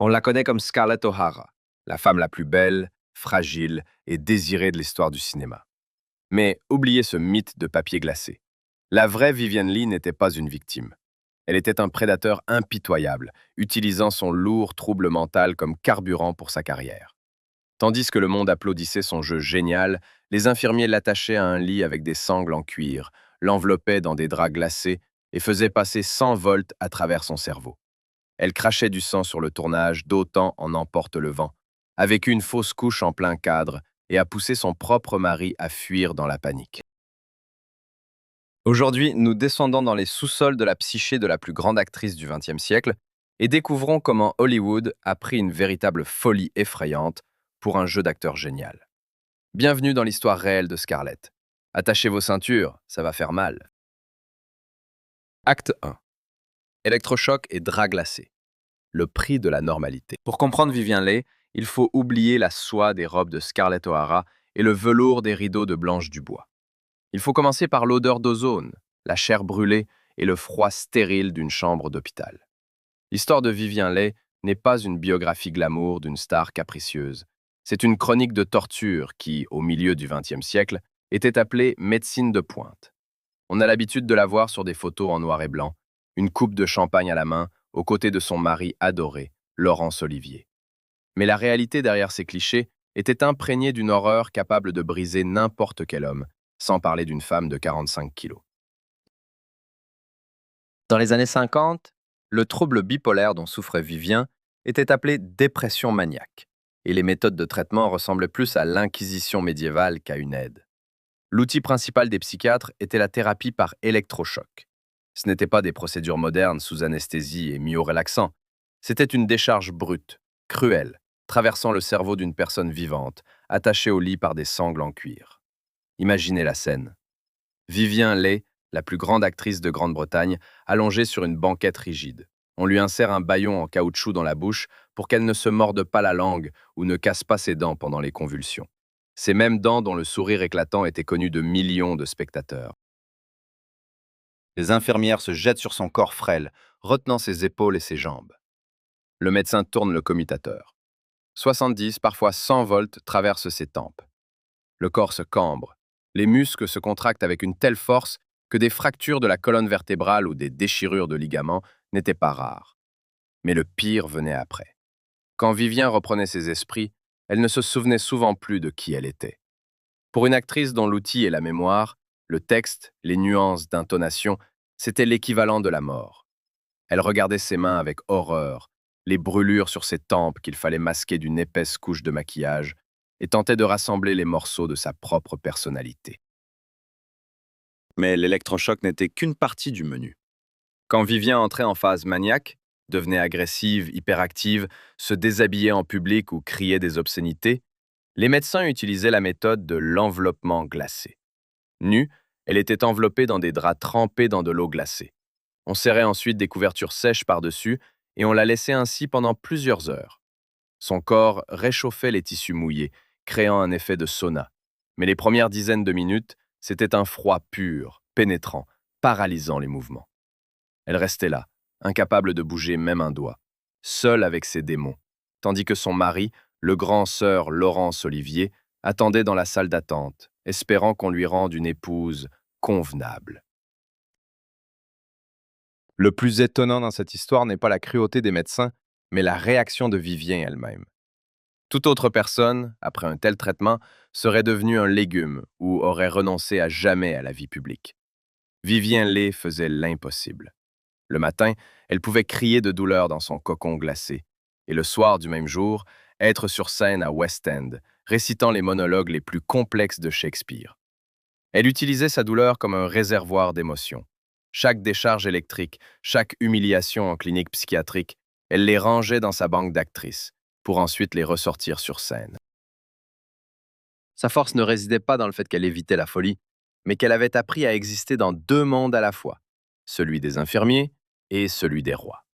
On la connaît comme Scarlett O'Hara, la femme la plus belle, fragile et désirée de l'histoire du cinéma. Mais oubliez ce mythe de papier glacé. La vraie Vivian Lee n'était pas une victime. Elle était un prédateur impitoyable, utilisant son lourd trouble mental comme carburant pour sa carrière. Tandis que le monde applaudissait son jeu génial, les infirmiers l'attachaient à un lit avec des sangles en cuir, l'enveloppaient dans des draps glacés et faisaient passer 100 volts à travers son cerveau. Elle crachait du sang sur le tournage d'Autant en emporte le vent, a vécu une fausse couche en plein cadre et a poussé son propre mari à fuir dans la panique. Aujourd'hui, nous descendons dans les sous-sols de la psyché de la plus grande actrice du XXe siècle et découvrons comment Hollywood a pris une véritable folie effrayante pour un jeu d'acteur génial. Bienvenue dans l'histoire réelle de Scarlett. Attachez vos ceintures, ça va faire mal. Acte 1. Électrochoc et drap glacé. Le prix de la normalité. Pour comprendre Vivien Leigh, il faut oublier la soie des robes de Scarlett O'Hara et le velours des rideaux de Blanche Dubois. Il faut commencer par l'odeur d'ozone, la chair brûlée et le froid stérile d'une chambre d'hôpital. L'histoire de Vivien Leigh n'est pas une biographie glamour d'une star capricieuse. C'est une chronique de torture qui, au milieu du XXe siècle, était appelée médecine de pointe. On a l'habitude de la voir sur des photos en noir et blanc, une coupe de champagne à la main, aux côtés de son mari adoré, Laurence Olivier. Mais la réalité derrière ces clichés était imprégnée d'une horreur capable de briser n'importe quel homme, sans parler d'une femme de 45 kilos. Dans les années 50, le trouble bipolaire dont souffrait Vivien était appelé dépression maniaque, et les méthodes de traitement ressemblaient plus à l'inquisition médiévale qu'à une aide. L'outil principal des psychiatres était la thérapie par électrochoc. Ce n'étaient pas des procédures modernes sous anesthésie et myorelaxant. C'était une décharge brute, cruelle, traversant le cerveau d'une personne vivante, attachée au lit par des sangles en cuir. Imaginez la scène. Vivien Leigh, la plus grande actrice de Grande-Bretagne, allongée sur une banquette rigide. On lui insère un bâillon en caoutchouc dans la bouche pour qu'elle ne se morde pas la langue ou ne casse pas ses dents pendant les convulsions. Ces mêmes dents dont le sourire éclatant était connu de millions de spectateurs. Les infirmières se jettent sur son corps frêle, retenant ses épaules et ses jambes. Le médecin tourne le commutateur. 70, parfois 100 volts traversent ses tempes. Le corps se cambre. Les muscles se contractent avec une telle force que des fractures de la colonne vertébrale ou des déchirures de ligaments n'étaient pas rares. Mais le pire venait après. Quand Vivien reprenait ses esprits, elle ne se souvenait souvent plus de qui elle était. Pour une actrice dont l'outil est la mémoire, le texte, les nuances d'intonation, c'était l'équivalent de la mort. Elle regardait ses mains avec horreur, les brûlures sur ses tempes qu'il fallait masquer d'une épaisse couche de maquillage, et tentait de rassembler les morceaux de sa propre personnalité. Mais l'électrochoc n'était qu'une partie du menu. Quand Vivien entrait en phase maniaque, devenait agressive, hyperactive, se déshabillait en public ou criait des obscénités, les médecins utilisaient la méthode de l'enveloppement glacé. Nue, elle était enveloppée dans des draps trempés dans de l'eau glacée. On serrait ensuite des couvertures sèches par-dessus et on la laissait ainsi pendant plusieurs heures. Son corps réchauffait les tissus mouillés, créant un effet de sauna. Mais les premières dizaines de minutes, c'était un froid pur, pénétrant, paralysant les mouvements. Elle restait là, incapable de bouger même un doigt, seule avec ses démons, tandis que son mari, le grand sœur Laurence Olivier, attendait dans la salle d'attente, espérant qu'on lui rende une épouse convenable. Le plus étonnant dans cette histoire n'est pas la cruauté des médecins, mais la réaction de Vivien elle-même. Toute autre personne, après un tel traitement, serait devenue un légume ou aurait renoncé à jamais à la vie publique. Vivien Leigh faisait l'impossible. Le matin, elle pouvait crier de douleur dans son cocon glacé, et le soir du même jour, être sur scène à West End, récitant les monologues les plus complexes de Shakespeare. Elle utilisait sa douleur comme un réservoir d'émotions. Chaque décharge électrique, chaque humiliation en clinique psychiatrique, elle les rangeait dans sa banque d'actrices, pour ensuite les ressortir sur scène. Sa force ne résidait pas dans le fait qu'elle évitait la folie, mais qu'elle avait appris à exister dans deux mondes à la fois, celui des infirmiers et celui des rois.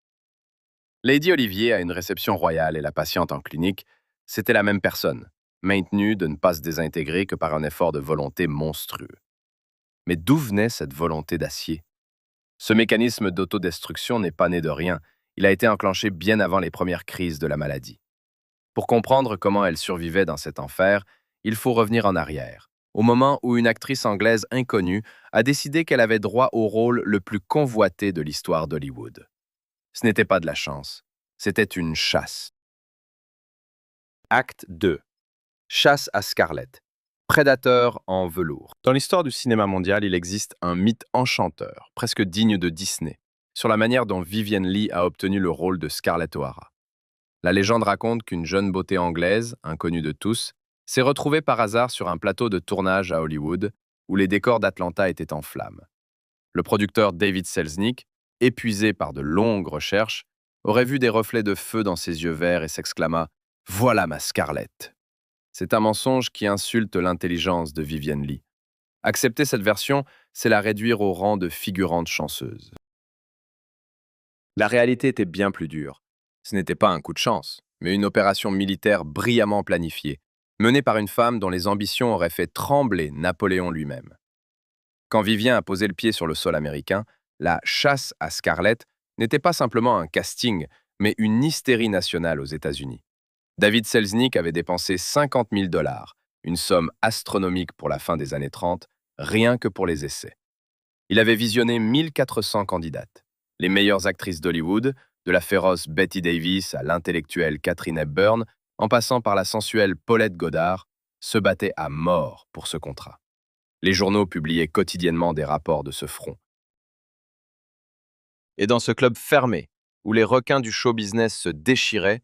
Lady Olivier, à une réception royale et la patiente en clinique, c'était la même personne, maintenue de ne pas se désintégrer que par un effort de volonté monstrueux. Mais d'où venait cette volonté d'acier? Ce mécanisme d'autodestruction n'est pas né de rien, Il a été enclenché bien avant les premières crises de la maladie. Pour comprendre comment elle survivait dans cet enfer, il faut revenir en arrière, au moment où une actrice anglaise inconnue a décidé qu'elle avait droit au rôle le plus convoité de l'histoire d'Hollywood. Ce n'était pas de la chance, c'était une chasse. Acte 2. Chasse à Scarlett. Prédateur en velours. Dans l'histoire du cinéma mondial, il existe un mythe enchanteur, presque digne de Disney, sur la manière dont Vivien Leigh a obtenu le rôle de Scarlett O'Hara. La légende raconte qu'une jeune beauté anglaise, inconnue de tous, s'est retrouvée par hasard sur un plateau de tournage à Hollywood, où les décors d'Atlanta étaient en flammes. Le producteur David Selznick, épuisé par de longues recherches, aurait vu des reflets de feu dans ses yeux verts et s'exclama « Voilà ma Scarlett !» C'est un mensonge qui insulte l'intelligence de Vivien Leigh. Accepter cette version, c'est la réduire au rang de figurante chanceuse. La réalité était bien plus dure. Ce n'était pas un coup de chance, mais une opération militaire brillamment planifiée, menée par une femme dont les ambitions auraient fait trembler Napoléon lui-même. Quand Vivien a posé le pied sur le sol américain, la chasse à Scarlett n'était pas simplement un casting, mais une hystérie nationale aux États-Unis. David Selznick avait dépensé 50 000 $, une somme astronomique pour la fin des années 30, rien que pour les essais. Il avait visionné 1400 candidates, les meilleures actrices d'Hollywood, de la féroce Betty Davis à l'intellectuelle Katharine Hepburn, en passant par la sensuelle Paulette Goddard, se battaient à mort pour ce contrat. Les journaux publiaient quotidiennement des rapports de ce front. Et dans ce club fermé, où les requins du show business se déchiraient,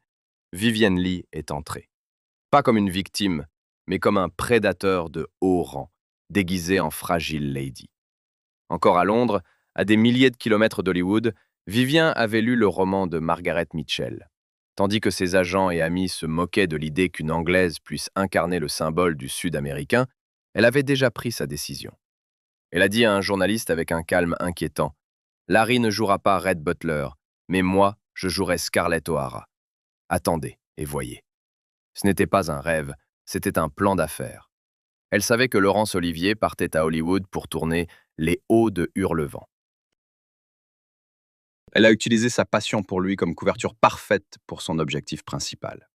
Vivien Leigh est entrée. Pas comme une victime, mais comme un prédateur de haut rang, déguisé en fragile lady. Encore à Londres, à des milliers de kilomètres d'Hollywood, Vivien avait lu le roman de Margaret Mitchell. Tandis que ses agents et amis se moquaient de l'idée qu'une Anglaise puisse incarner le symbole du Sud-Américain, elle avait déjà pris sa décision. Elle a dit à un journaliste avec un calme inquiétant « Larry ne jouera pas Red Butler, mais moi, je jouerai Scarlett O'Hara. Attendez et voyez. » Ce n'était pas un rêve, c'était un plan d'affaires. Elle savait que Laurence Olivier partait à Hollywood pour tourner Les Hauts de Hurlevent. Elle a utilisé sa passion pour lui comme couverture parfaite pour son objectif principal.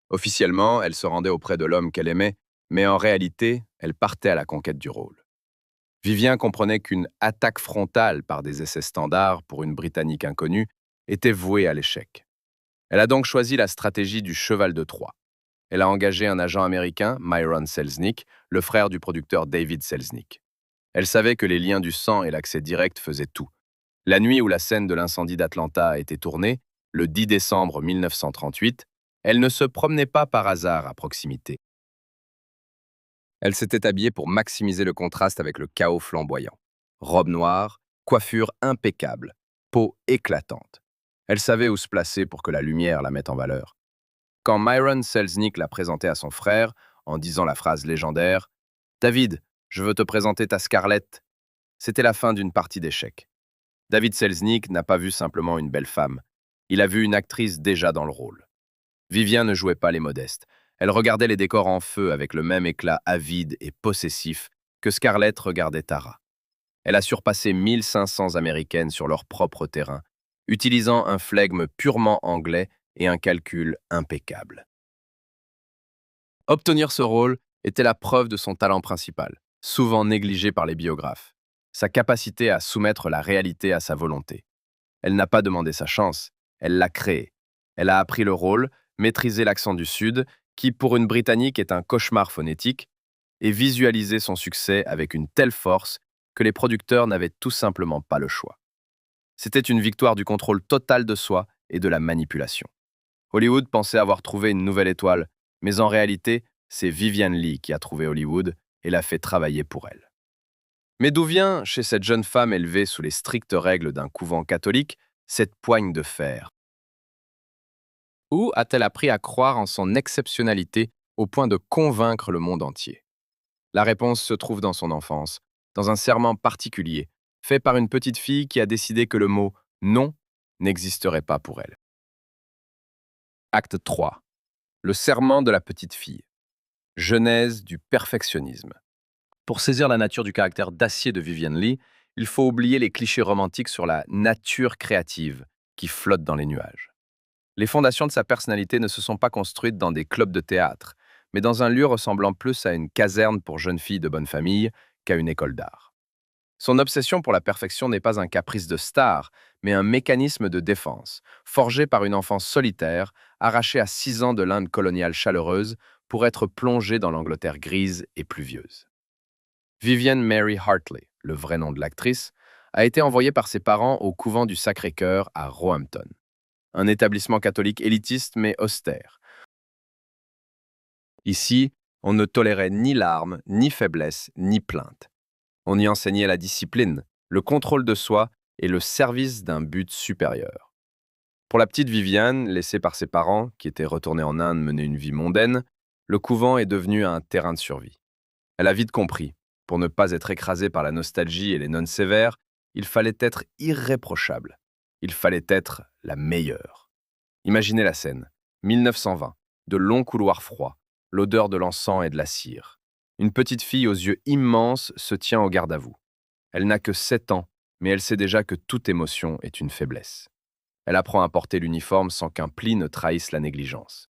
Officiellement, elle se rendait auprès de l'homme qu'elle aimait, mais en réalité, elle partait à la conquête du rôle. Vivien comprenait qu'une attaque frontale par des essais standards pour une Britannique inconnue était vouée à l'échec. Elle a donc choisi la stratégie du cheval de Troie. Elle a engagé un agent américain, Myron Selznick, le frère du producteur David Selznick. Elle savait que les liens du sang et l'accès direct faisaient tout. La nuit où la scène de l'incendie d'Atlanta a été tournée, le 10 décembre 1938, elle ne se promenait pas par hasard à proximité. Elle s'était habillée pour maximiser le contraste avec le chaos flamboyant. Robe noire, coiffure impeccable, peau éclatante. Elle savait où se placer pour que la lumière la mette en valeur. Quand Myron Selznick l'a présentée à son frère, en disant la phrase légendaire « David, je veux te présenter ta Scarlett », c'était la fin d'une partie d'échecs. David Selznick n'a pas vu simplement une belle femme. Il a vu une actrice déjà dans le rôle. Vivien ne jouait pas les modestes. Elle regardait les décors en feu avec le même éclat avide et possessif que Scarlett regardait Tara. Elle a surpassé 1500 Américaines sur leur propre terrain, utilisant un flegme purement anglais et un calcul impeccable. Obtenir ce rôle était la preuve de son talent principal, souvent négligé par les biographes, sa capacité à soumettre la réalité à sa volonté. Elle n'a pas demandé sa chance, elle l'a créée. Elle a appris le rôle, maîtrisé l'accent du Sud, qui pour une Britannique est un cauchemar phonétique, et visualisé son succès avec une telle force que les producteurs n'avaient tout simplement pas le choix. C'était une victoire du contrôle total de soi et de la manipulation. Hollywood pensait avoir trouvé une nouvelle étoile, mais en réalité, c'est Vivien Leigh qui a trouvé Hollywood et l'a fait travailler pour elle. Mais d'où vient, chez cette jeune femme élevée sous les strictes règles d'un couvent catholique, cette poigne de fer? Où a-t-elle appris à croire en son exceptionnalité au point de convaincre le monde entier? La réponse se trouve dans son enfance, dans un serment particulier, fait par une petite fille qui a décidé que le mot « non » n'existerait pas pour elle. Acte 3. Le serment de la petite fille. Genèse du perfectionnisme. Pour saisir la nature du caractère d'acier de Vivien Leigh, il faut oublier les clichés romantiques sur la nature créative, qui flotte dans les nuages. Les fondations de sa personnalité ne se sont pas construites dans des clubs de théâtre, mais dans un lieu ressemblant plus à une caserne pour jeunes filles de bonne famille qu'à une école d'art. Son obsession pour la perfection n'est pas un caprice de star, mais un mécanisme de défense, forgé par une enfance solitaire, arrachée à 6 ans de l'Inde coloniale chaleureuse pour être plongée dans l'Angleterre grise et pluvieuse. Vivienne Mary Hartley, le vrai nom de l'actrice, a été envoyée par ses parents au couvent du Sacré-Cœur à Roehampton, un établissement catholique élitiste mais austère. Ici, on ne tolérait ni larmes, ni faiblesse, ni plainte. On y enseignait la discipline, le contrôle de soi et le service d'un but supérieur. Pour la petite Viviane, laissée par ses parents, qui étaient retournés en Inde mener une vie mondaine, le couvent est devenu un terrain de survie. Elle a vite compris, pour ne pas être écrasée par la nostalgie et les nonnes sévères, il fallait être irréprochable. Il fallait être la meilleure. Imaginez la scène. 1920, de longs couloirs froids, l'odeur de l'encens et de la cire. Une petite fille aux yeux immenses se tient au garde à vous. Elle n'a que 7 ans, mais elle sait déjà que toute émotion est une faiblesse. Elle apprend à porter l'uniforme sans qu'un pli ne trahisse la négligence.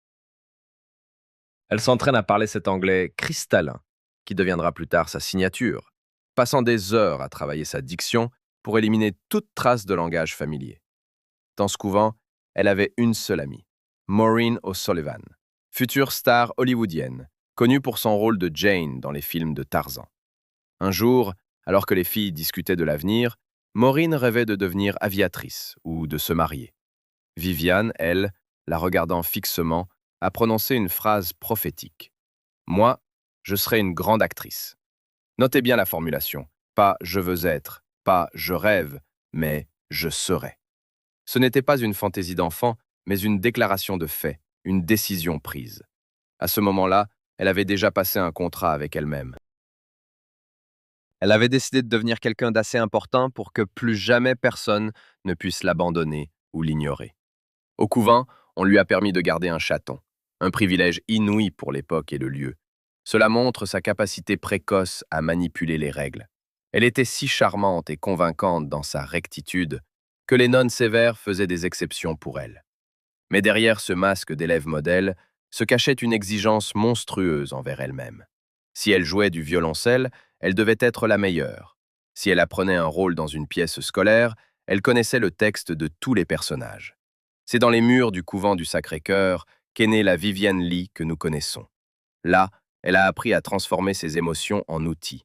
Elle s'entraîne à parler cet anglais cristallin, qui deviendra plus tard sa signature, passant des heures à travailler sa diction pour éliminer toute trace de langage familier. Dans ce couvent, elle avait une seule amie, Maureen O'Sullivan, future star hollywoodienne, connue pour son rôle de Jane dans les films de Tarzan. Un jour, alors que les filles discutaient de l'avenir, Maureen rêvait de devenir aviatrice ou de se marier. Viviane, elle, la regardant fixement, a prononcé une phrase prophétique. Moi, je serai une grande actrice. Notez bien la formulation. Pas je veux être, pas je rêve, mais je serai. Ce n'était pas une fantaisie d'enfant, mais une déclaration de fait, une décision prise. À ce moment-là, elle avait déjà passé un contrat avec elle-même. Elle avait décidé de devenir quelqu'un d'assez important pour que plus jamais personne ne puisse l'abandonner ou l'ignorer. Au couvent, on lui a permis de garder un chaton, un privilège inouï pour l'époque et le lieu. Cela montre sa capacité précoce à manipuler les règles. Elle était si charmante et convaincante dans sa rectitude que les nonnes sévères faisaient des exceptions pour elle. Mais derrière ce masque d'élève modèle se cachait une exigence monstrueuse envers elle-même. Si elle jouait du violoncelle, elle devait être la meilleure. Si elle apprenait un rôle dans une pièce scolaire, elle connaissait le texte de tous les personnages. C'est dans les murs du couvent du Sacré-Cœur qu'est née la Vivienne Lee que nous connaissons. Là, elle a appris à transformer ses émotions en outils.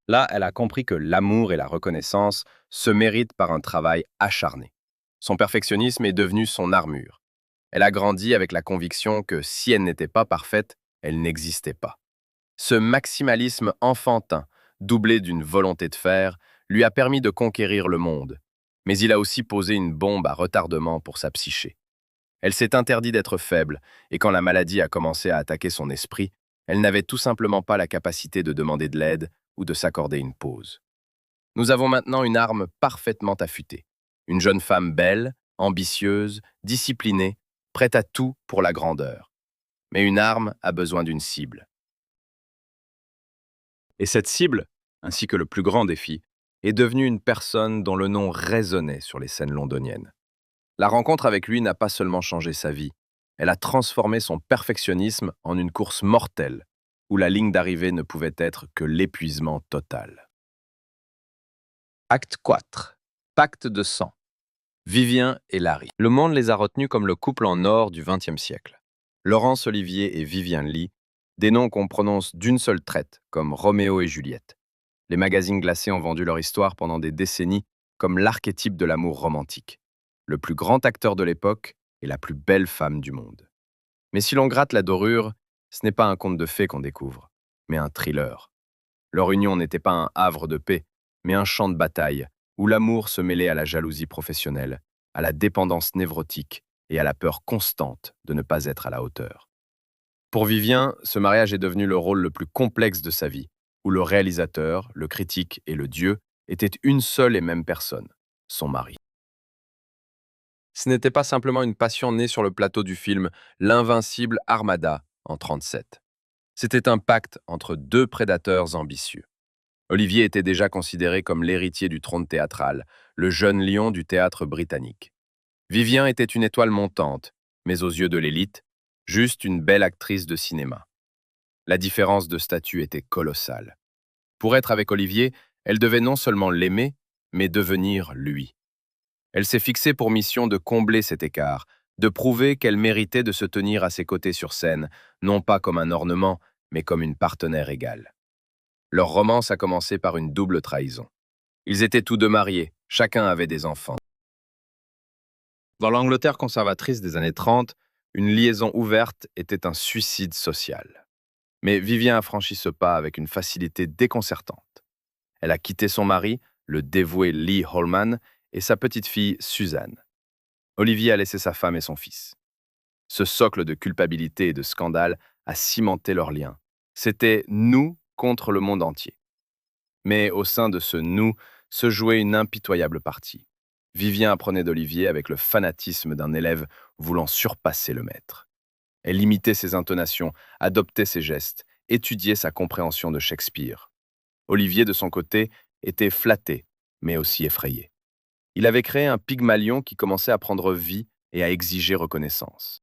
Là, elle a compris que l'amour et la reconnaissance se méritent par un travail acharné. Son perfectionnisme est devenu son armure. Elle a grandi avec la conviction que si elle n'était pas parfaite, elle n'existait pas. Ce maximalisme enfantin, doublé d'une volonté de faire, lui a permis de conquérir le monde. Mais il a aussi posé une bombe à retardement pour sa psyché. Elle s'est interdit d'être faible, et quand la maladie a commencé à attaquer son esprit, elle n'avait tout simplement pas la capacité de demander de l'aide ou de s'accorder une pause. Nous avons maintenant une arme parfaitement affûtée. Une jeune femme belle, ambitieuse, disciplinée, prête à tout pour la grandeur. Mais une arme a besoin d'une cible. Et cette cible, ainsi que le plus grand défi, est devenue une personne dont le nom résonnait sur les scènes londoniennes. La rencontre avec lui n'a pas seulement changé sa vie, elle a transformé son perfectionnisme en une course mortelle, où la ligne d'arrivée ne pouvait être que l'épuisement total. Acte 4. Pacte de sang. Vivien et Larry. Le monde les a retenus comme le couple en or du XXe siècle. Laurence Olivier et Vivienne Lee, des noms qu'on prononce d'une seule traite, comme Roméo et Juliette. Les magazines glacés ont vendu leur histoire pendant des décennies comme l'archétype de l'amour romantique. Le plus grand acteur de l'époque et la plus belle femme du monde. Mais si l'on gratte la dorure, ce n'est pas un conte de fées qu'on découvre, mais un thriller. Leur union n'était pas un havre de paix, mais un champ de bataille, où l'amour se mêlait à la jalousie professionnelle, à la dépendance névrotique et à la peur constante de ne pas être à la hauteur. Pour Vivien, ce mariage est devenu le rôle le plus complexe de sa vie, où le réalisateur, le critique et le dieu étaient une seule et même personne, son mari. Ce n'était pas simplement une passion née sur le plateau du film L'invincible Armada en 1937. C'était un pacte entre deux prédateurs ambitieux. Olivier était déjà considéré comme l'héritier du trône théâtral, le jeune lion du théâtre britannique. Vivien était une étoile montante, mais aux yeux de l'élite, juste une belle actrice de cinéma. La différence de statut était colossale. Pour être avec Olivier, elle devait non seulement l'aimer, mais devenir lui. Elle s'est fixée pour mission de combler cet écart, de prouver qu'elle méritait de se tenir à ses côtés sur scène, non pas comme un ornement, mais comme une partenaire égale. Leur romance a commencé par une double trahison. Ils étaient tous deux mariés, chacun avait des enfants. Dans l'Angleterre conservatrice des années 30, une liaison ouverte était un suicide social. Mais Vivien a franchi ce pas avec une facilité déconcertante. Elle a quitté son mari, le dévoué Lee Holman, et sa petite-fille Suzanne. Olivier a laissé sa femme et son fils. Ce socle de culpabilité et de scandale a cimenté leur lien. C'était nous contre le monde entier. Mais au sein de ce nous se jouait une impitoyable partie. Vivien apprenait d'Olivier avec le fanatisme d'un élève voulant surpasser le maître. Elle imitait ses intonations, adoptait ses gestes, étudiait sa compréhension de Shakespeare. Olivier, de son côté, était flatté, mais aussi effrayé. Il avait créé un Pygmalion qui commençait à prendre vie et à exiger reconnaissance.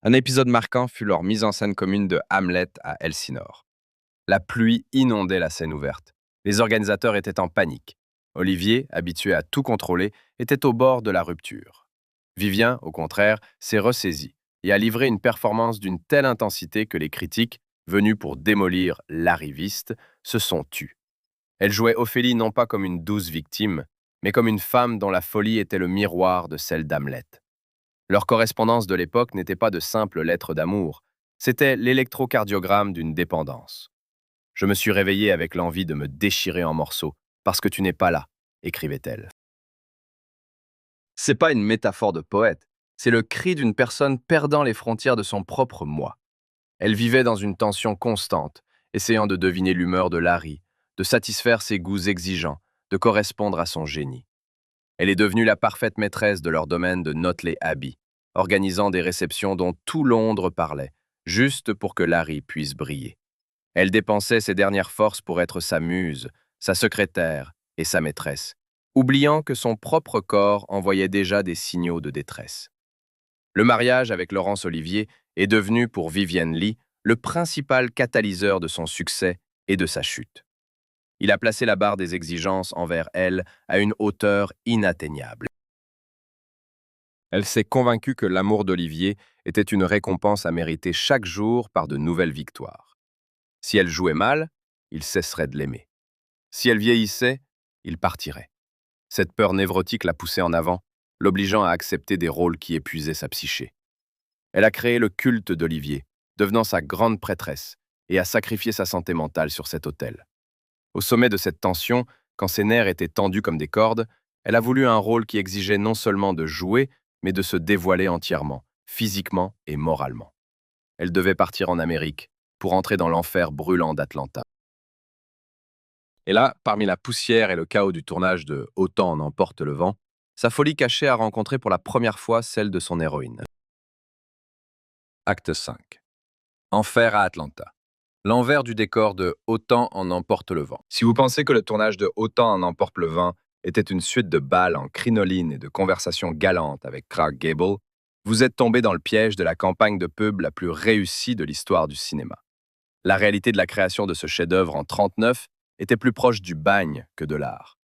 Un épisode marquant fut leur mise en scène commune de Hamlet à Elsinore. La pluie inondait la scène ouverte. Les organisateurs étaient en panique. Olivier, habitué à tout contrôler, était au bord de la rupture. Vivien, au contraire, s'est ressaisi et a livré une performance d'une telle intensité que les critiques, venus pour démolir l'arriviste, se sont tus. Elle jouait Ophélie non pas comme une douce victime, mais comme une femme dont la folie était le miroir de celle d'Hamlet. Leur correspondance de l'époque n'était pas de simples lettres d'amour, c'était l'électrocardiogramme d'une dépendance. Je me suis réveillée avec l'envie de me déchirer en morceaux, parce que tu n'es pas là, écrivait-elle. C'est pas une métaphore de poète, c'est le cri d'une personne perdant les frontières de son propre moi. Elle vivait dans une tension constante, essayant de deviner l'humeur de Larry, de satisfaire ses goûts exigeants, de correspondre à son génie. Elle est devenue la parfaite maîtresse de leur domaine de Notley Abbey, organisant des réceptions dont tout Londres parlait, juste pour que Larry puisse briller. Elle dépensait ses dernières forces pour être sa muse, sa secrétaire et sa maîtresse, oubliant que son propre corps envoyait déjà des signaux de détresse. Le mariage avec Laurence Olivier est devenu pour Vivien Leigh le principal catalyseur de son succès et de sa chute. Il a placé la barre des exigences envers elle à une hauteur inatteignable. Elle s'est convaincue que l'amour d'Olivier était une récompense à mériter chaque jour par de nouvelles victoires. Si elle jouait mal, il cesserait de l'aimer. Si elle vieillissait, il partirait. Cette peur névrotique l'a poussée en avant, l'obligeant à accepter des rôles qui épuisaient sa psyché. Elle a créé le culte d'Olivier, devenant sa grande prêtresse, et a sacrifié sa santé mentale sur cet autel. Au sommet de cette tension, quand ses nerfs étaient tendus comme des cordes, elle a voulu un rôle qui exigeait non seulement de jouer, mais de se dévoiler entièrement, physiquement et moralement. Elle devait partir en Amérique pour entrer dans l'enfer brûlant d'Atlanta. Et là, parmi la poussière et le chaos du tournage de Autant en emporte le vent, sa folie cachée a rencontré pour la première fois celle de son héroïne. Acte 5. Enfer à Atlanta. L'envers du décor de Autant en emporte le vent. Si vous pensez que le tournage de Autant en emporte le vent était une suite de balles en crinoline et de conversations galantes avec Clark Gable, vous êtes tombé dans le piège de la campagne de pub la plus réussie de l'histoire du cinéma. La réalité de la création de ce chef-d'œuvre en 1939 était plus proche du bagne que de l'art.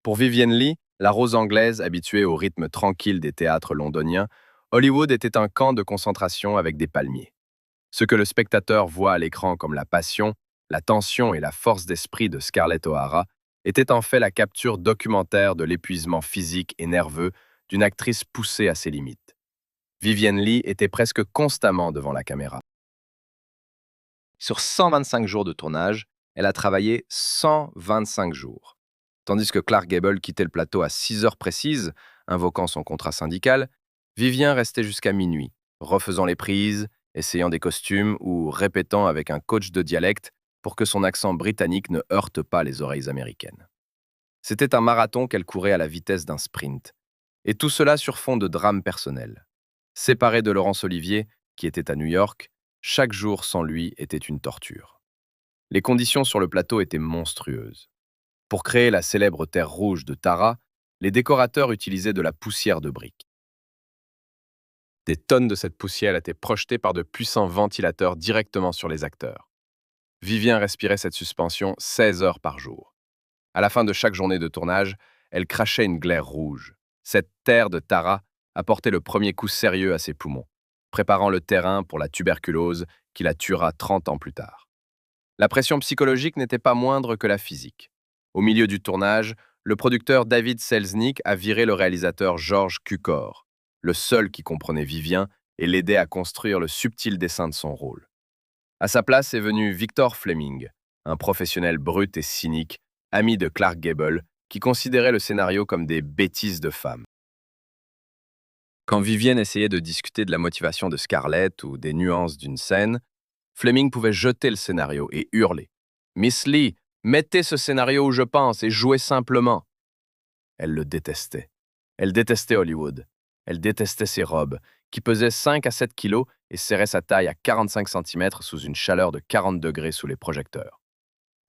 Pour Vivien Leigh, la rose anglaise habituée au rythme tranquille des théâtres londoniens, Hollywood était un camp de concentration avec des palmiers. Ce que le spectateur voit à l'écran comme la passion, la tension et la force d'esprit de Scarlett O'Hara était en fait la capture documentaire de l'épuisement physique et nerveux d'une actrice poussée à ses limites. Vivien Leigh était presque constamment devant la caméra. Sur 125 jours de tournage, elle a travaillé 125 jours. Tandis que Clark Gable quittait le plateau à 6 heures précises, invoquant son contrat syndical, Vivien restait jusqu'à minuit, refaisant les prises, essayant des costumes ou répétant avec un coach de dialecte pour que son accent britannique ne heurte pas les oreilles américaines. C'était un marathon qu'elle courait à la vitesse d'un sprint. Et tout cela sur fond de drame personnel. Séparée de Laurence Olivier, qui était à New York, chaque jour sans lui était une torture. Les conditions sur le plateau étaient monstrueuses. Pour créer la célèbre terre rouge de Tara, les décorateurs utilisaient de la poussière de briques. Des tonnes de cette poussière étaient projetées par de puissants ventilateurs directement sur les acteurs. Vivien respirait cette suspension 16 heures par jour. À la fin de chaque journée de tournage, elle crachait une glaire rouge. Cette terre de Tara apportait le premier coup sérieux à ses poumons, préparant le terrain pour la tuberculose qui la tuera 30 ans plus tard. La pression psychologique n'était pas moindre que la physique. Au milieu du tournage, le producteur David Selznick a viré le réalisateur Georges Cukor, le seul qui comprenait Vivien et l'aidait à construire le subtil dessin de son rôle. À sa place est venu Victor Fleming, un professionnel brut et cynique, ami de Clark Gable, qui considérait le scénario comme des bêtises de femmes. Quand Vivienne essayait de discuter de la motivation de Scarlett ou des nuances d'une scène, Fleming pouvait jeter le scénario et hurler. Miss Lee, mettez ce scénario où je pense et jouez simplement. Elle le détestait. Elle détestait Hollywood. Elle détestait ses robes, qui pesaient 5 à 7 kilos et serraient sa taille à 45 centimètres sous une chaleur de 40 degrés sous les projecteurs.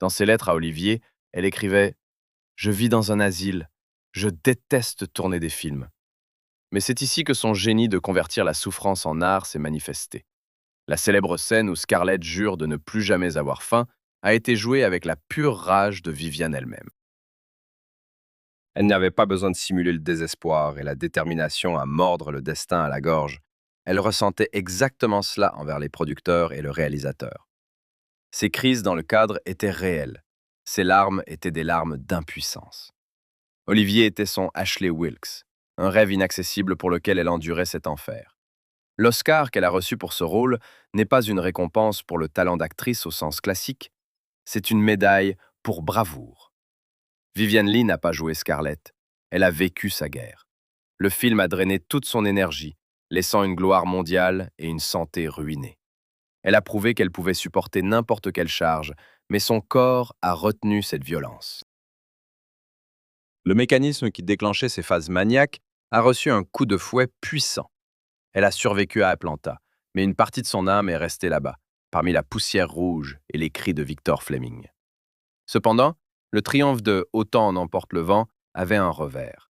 Dans ses lettres à Olivier, elle écrivait « Je vis dans un asile. Je déteste tourner des films. » Mais c'est ici que son génie de convertir la souffrance en art s'est manifesté. La célèbre scène où Scarlett jure de ne plus jamais avoir faim a été jouée avec la pure rage de Viviane elle-même. Elle n'avait pas besoin de simuler le désespoir et la détermination à mordre le destin à la gorge. Elle ressentait exactement cela envers les producteurs et le réalisateur. Ses crises dans le cadre étaient réelles. Ses larmes étaient des larmes d'impuissance. Olivier était son Ashley Wilkes, un rêve inaccessible pour lequel elle endurait cet enfer. L'Oscar qu'elle a reçu pour ce rôle n'est pas une récompense pour le talent d'actrice au sens classique, c'est une médaille pour bravoure. Vivien Leigh n'a pas joué Scarlett, elle a vécu sa guerre. Le film a drainé toute son énergie, laissant une gloire mondiale et une santé ruinée. Elle a prouvé qu'elle pouvait supporter n'importe quelle charge, mais son corps a retenu cette violence. Le mécanisme qui déclenchait ces phases maniaques a reçu un coup de fouet puissant. Elle a survécu à Atlanta, mais une partie de son âme est restée là-bas, parmi la poussière rouge et les cris de Victor Fleming. Cependant, le triomphe de Autant en emporte le vent avait un revers.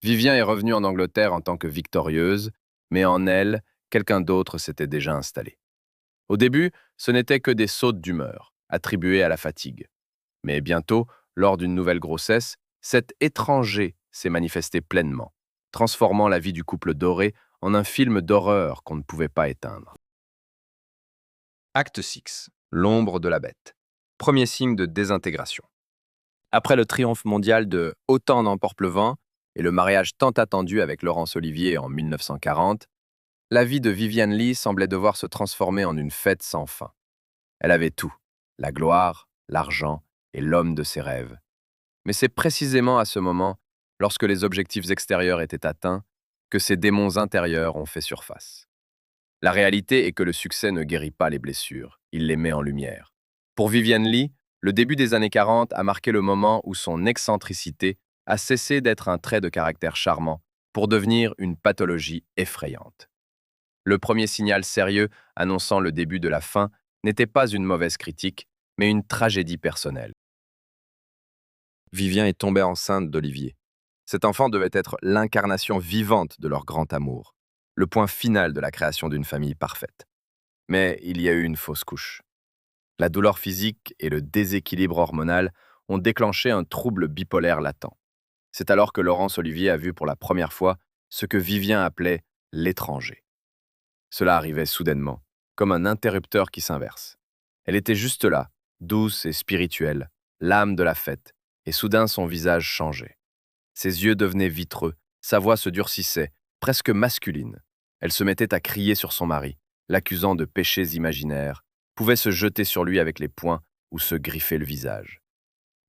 Vivien est revenue en Angleterre en tant que victorieuse, mais en elle, quelqu'un d'autre s'était déjà installé. Au début, ce n'était que des sautes d'humeur, attribuées à la fatigue. Mais bientôt, lors d'une nouvelle grossesse, cet étranger s'est manifesté pleinement, transformant la vie du couple doré en un film d'horreur qu'on ne pouvait pas éteindre. Acte 6. L'ombre de la bête. Premier signe de désintégration. Après le triomphe mondial de Autant en emporte le vent et le mariage tant attendu avec Laurence Olivier en 1940, la vie de Vivien Leigh semblait devoir se transformer en une fête sans fin. Elle avait tout, la gloire, l'argent et l'homme de ses rêves. Mais c'est précisément à ce moment, lorsque les objectifs extérieurs étaient atteints, que ses démons intérieurs ont fait surface. La réalité est que le succès ne guérit pas les blessures, il les met en lumière. Pour Vivien Leigh, le début des années 40 a marqué le moment où son excentricité a cessé d'être un trait de caractère charmant pour devenir une pathologie effrayante. Le premier signal sérieux annonçant le début de la fin n'était pas une mauvaise critique, mais une tragédie personnelle. Vivien est tombée enceinte d'Olivier. Cet enfant devait être l'incarnation vivante de leur grand amour, le point final de la création d'une famille parfaite. Mais il y a eu une fausse couche. La douleur physique et le déséquilibre hormonal ont déclenché un trouble bipolaire latent. C'est alors que Laurence Olivier a vu pour la première fois ce que Vivien appelait l'étranger. Cela arrivait soudainement, comme un interrupteur qui s'inverse. Elle était juste là, douce et spirituelle, l'âme de la fête, et soudain son visage changeait. Ses yeux devenaient vitreux, sa voix se durcissait, presque masculine. Elle se mettait à crier sur son mari, l'accusant de péchés imaginaires, pouvait se jeter sur lui avec les poings ou se griffer le visage.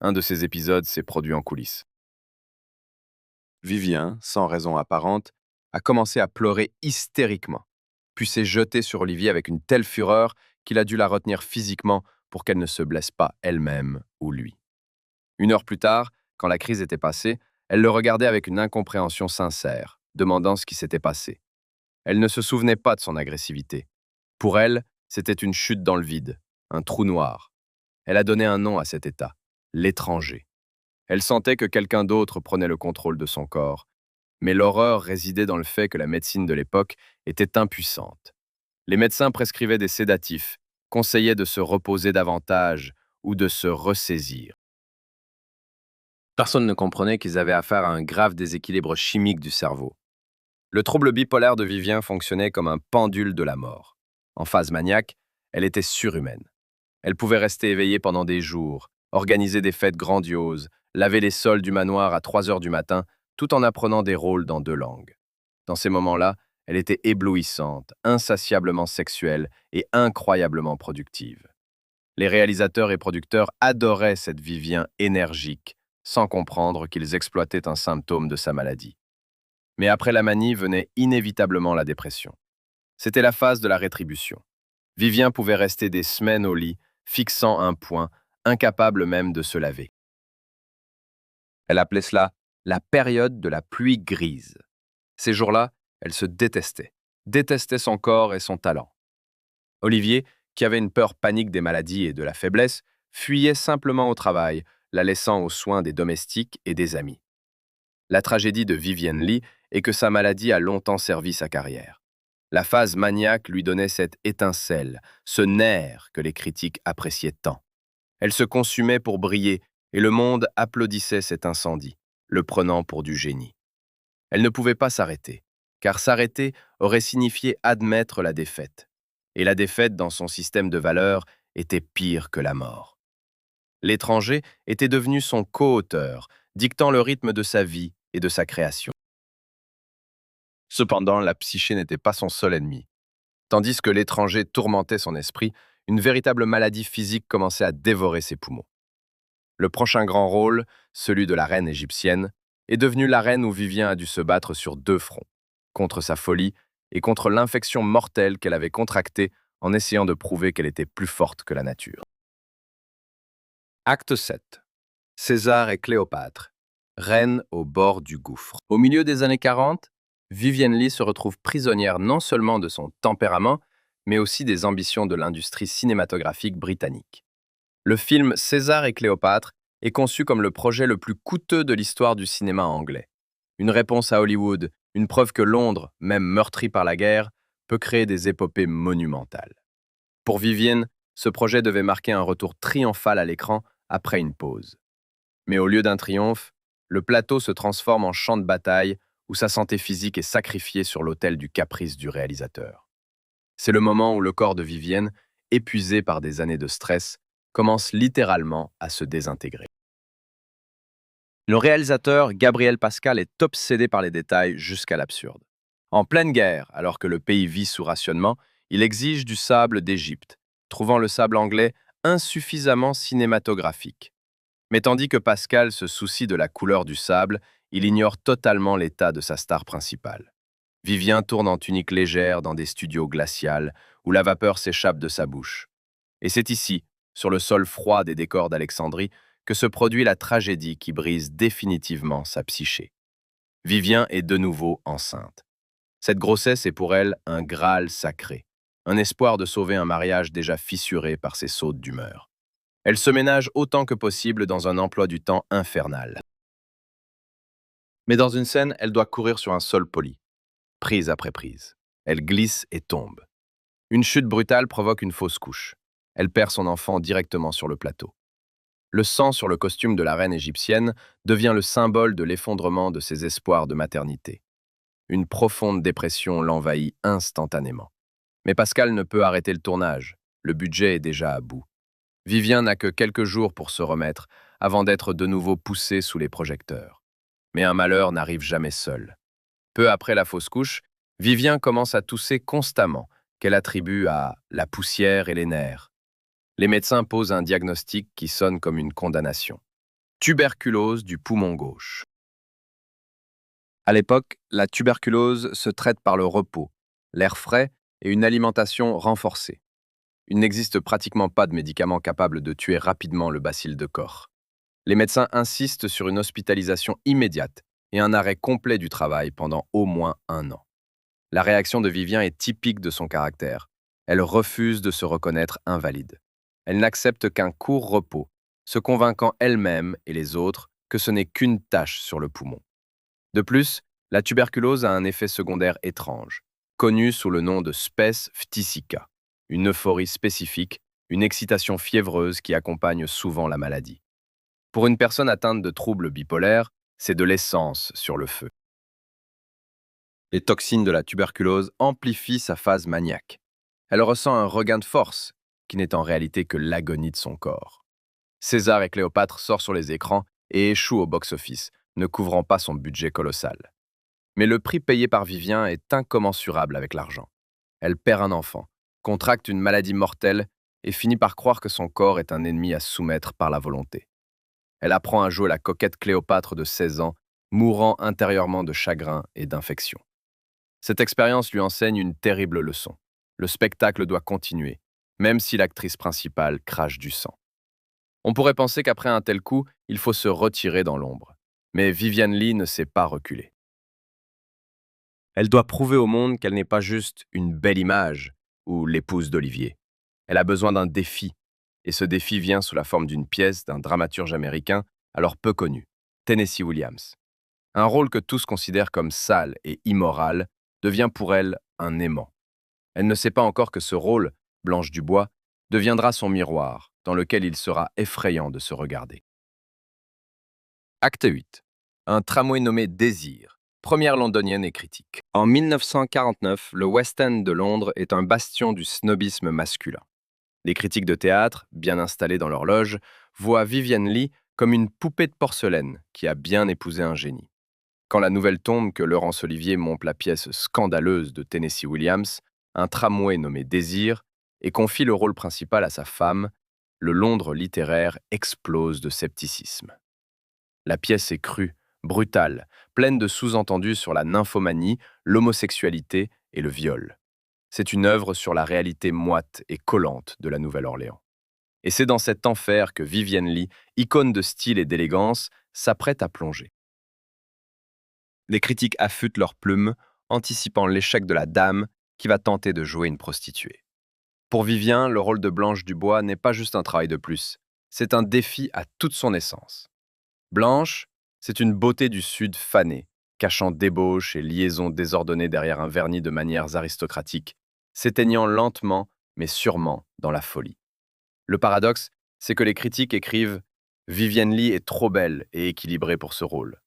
Un de ces épisodes s'est produit en coulisses. Vivien, sans raison apparente, a commencé à pleurer hystériquement, puis s'est jeté sur Olivier avec une telle fureur qu'il a dû la retenir physiquement pour qu'elle ne se blesse pas elle-même ou lui. 1 heure plus tard, quand la crise était passée, elle le regardait avec une incompréhension sincère, demandant ce qui s'était passé. Elle ne se souvenait pas de son agressivité. Pour elle, c'était une chute dans le vide, un trou noir. Elle a donné un nom à cet état, l'étranger. Elle sentait que quelqu'un d'autre prenait le contrôle de son corps. Mais l'horreur résidait dans le fait que la médecine de l'époque était impuissante. Les médecins prescrivaient des sédatifs, conseillaient de se reposer davantage ou de se ressaisir. Personne ne comprenait qu'ils avaient affaire à un grave déséquilibre chimique du cerveau. Le trouble bipolaire de Vivien fonctionnait comme un pendule de la mort. En phase maniaque, elle était surhumaine. Elle pouvait rester éveillée pendant des jours, organiser des fêtes grandioses, laver les sols du manoir à 3 heures du matin, tout en apprenant des rôles dans 2 langues. Dans ces moments-là, elle était éblouissante, insatiablement sexuelle et incroyablement productive. Les réalisateurs et producteurs adoraient cette Vivien énergique, sans comprendre qu'ils exploitaient un symptôme de sa maladie. Mais après la manie venait inévitablement la dépression. C'était la phase de la rétribution. Vivien pouvait rester des semaines au lit, fixant un point, incapable même de se laver. Elle appelait cela la période de la pluie grise. Ces jours-là, elle se détestait son corps et son talent. Olivier, qui avait une peur panique des maladies et de la faiblesse, fuyait simplement au travail, la laissant aux soins des domestiques et des amis. La tragédie de Vivienne Lee est que sa maladie a longtemps servi sa carrière. La phase maniaque lui donnait cette étincelle, ce nerf que les critiques appréciaient tant. Elle se consumait pour briller et le monde applaudissait cet incendie, le prenant pour du génie. Elle ne pouvait pas s'arrêter, car s'arrêter aurait signifié admettre la défaite. Et la défaite dans son système de valeurs était pire que la mort. L'étranger était devenu son co-auteur, dictant le rythme de sa vie et de sa création. Cependant, la psyché n'était pas son seul ennemi. Tandis que l'étranger tourmentait son esprit, une véritable maladie physique commençait à dévorer ses poumons. Le prochain grand rôle, celui de la reine égyptienne, est devenu l'arène où Vivien a dû se battre sur 2 fronts, contre sa folie et contre l'infection mortelle qu'elle avait contractée en essayant de prouver qu'elle était plus forte que la nature. Acte 7. César et Cléopâtre, reine au bord du gouffre. Au milieu des années 40, Vivienne Lee se retrouve prisonnière non seulement de son tempérament, mais aussi des ambitions de l'industrie cinématographique britannique. Le film César et Cléopâtre est conçu comme le projet le plus coûteux de l'histoire du cinéma anglais. Une réponse à Hollywood, une preuve que Londres, même meurtrie par la guerre, peut créer des épopées monumentales. Pour Vivienne, ce projet devait marquer un retour triomphal à l'écran après une pause. Mais au lieu d'un triomphe, le plateau se transforme en champ de bataille où sa santé physique est sacrifiée sur l'autel du caprice du réalisateur. C'est le moment où le corps de Vivienne, épuisé par des années de stress, commence littéralement à se désintégrer. Le réalisateur Gabriel Pascal est obsédé par les détails jusqu'à l'absurde. En pleine guerre, alors que le pays vit sous rationnement, il exige du sable d'Égypte, trouvant le sable anglais insuffisamment cinématographique. Mais tandis que Pascal se soucie de la couleur du sable, il ignore totalement l'état de sa star principale. Vivien tourne en tunique légère dans des studios glacials où la vapeur s'échappe de sa bouche. Et c'est ici, sur le sol froid des décors d'Alexandrie, que se produit la tragédie qui brise définitivement sa psyché. Vivien est de nouveau enceinte. Cette grossesse est pour elle un Graal sacré, un espoir de sauver un mariage déjà fissuré par ses sautes d'humeur. Elle se ménage autant que possible dans un emploi du temps infernal. Mais dans une scène, elle doit courir sur un sol poli, prise après prise. Elle glisse et tombe. Une chute brutale provoque une fausse couche. Elle perd son enfant directement sur le plateau. Le sang sur le costume de la reine égyptienne devient le symbole de l'effondrement de ses espoirs de maternité. Une profonde dépression l'envahit instantanément. Mais Pascal ne peut arrêter le tournage. Le budget est déjà à bout. Vivien n'a que quelques jours pour se remettre avant d'être de nouveau poussé sous les projecteurs. Mais un malheur n'arrive jamais seul. Peu après la fausse couche, Vivien commence à tousser constamment, qu'elle attribue à la poussière et les nerfs. Les médecins posent un diagnostic qui sonne comme une condamnation. Tuberculose du poumon gauche. À l'époque, la tuberculose se traite par le repos, l'air frais et une alimentation renforcée. Il n'existe pratiquement pas de médicaments capables de tuer rapidement le bacille de Koch. Les médecins insistent sur une hospitalisation immédiate et un arrêt complet du travail pendant au moins 1 an. La réaction de Vivien est typique de son caractère. Elle refuse de se reconnaître invalide. Elle n'accepte qu'un court repos, se convainquant elle-même et les autres que ce n'est qu'une tache sur le poumon. De plus, la tuberculose a un effet secondaire étrange, connu sous le nom de spes phtisica, une euphorie spécifique, une excitation fiévreuse qui accompagne souvent la maladie. Pour une personne atteinte de troubles bipolaires, c'est de l'essence sur le feu. Les toxines de la tuberculose amplifient sa phase maniaque. Elle ressent un regain de force, qui n'est en réalité que l'agonie de son corps. César et Cléopâtre sort sur les écrans et échoue au box-office, ne couvrant pas son budget colossal. Mais le prix payé par Vivien est incommensurable avec l'argent. Elle perd un enfant, contracte une maladie mortelle et finit par croire que son corps est un ennemi à soumettre par la volonté. Elle apprend à jouer la coquette Cléopâtre de 16 ans, mourant intérieurement de chagrin et d'infection. Cette expérience lui enseigne une terrible leçon. Le spectacle doit continuer, même si l'actrice principale crache du sang. On pourrait penser qu'après un tel coup, il faut se retirer dans l'ombre. Mais Vivian Lee ne s'est pas reculée. Elle doit prouver au monde qu'elle n'est pas juste une belle image ou l'épouse d'Olivier. Elle a besoin d'un défi, et ce défi vient sous la forme d'une pièce d'un dramaturge américain alors peu connu, Tennessee Williams. Un rôle que tous considèrent comme sale et immoral devient pour elle un aimant. Elle ne sait pas encore que ce rôle, Blanche Dubois, deviendra son miroir, dans lequel il sera effrayant de se regarder. Acte 8. Un tramway nommé Désir, première londonienne et critique. En 1949, le West End de Londres est un bastion du snobisme masculin. Les critiques de théâtre, bien installés dans leur loge, voient Vivian Lee comme une poupée de porcelaine qui a bien épousé un génie. Quand la nouvelle tombe que Laurence Olivier monte la pièce scandaleuse de Tennessee Williams, un tramway nommé Désir, et confie le rôle principal à sa femme, le Londres littéraire explose de scepticisme. La pièce est crue, brutale, pleine de sous-entendus sur la nymphomanie, l'homosexualité et le viol. C'est une œuvre sur la réalité moite et collante de la Nouvelle-Orléans. Et c'est dans cet enfer que Vivian Lee, icône de style et d'élégance, s'apprête à plonger. Les critiques affûtent leurs plumes, anticipant l'échec de la dame qui va tenter de jouer une prostituée. Pour Vivien, le rôle de Blanche Dubois n'est pas juste un travail de plus, c'est un défi à toute son essence. Blanche, c'est une beauté du Sud fanée, cachant débauche et liaisons désordonnées derrière un vernis de manières aristocratiques, s'éteignant lentement mais sûrement dans la folie. Le paradoxe, c'est que les critiques écrivent « Vivian Lee est trop belle et équilibrée pour ce rôle ».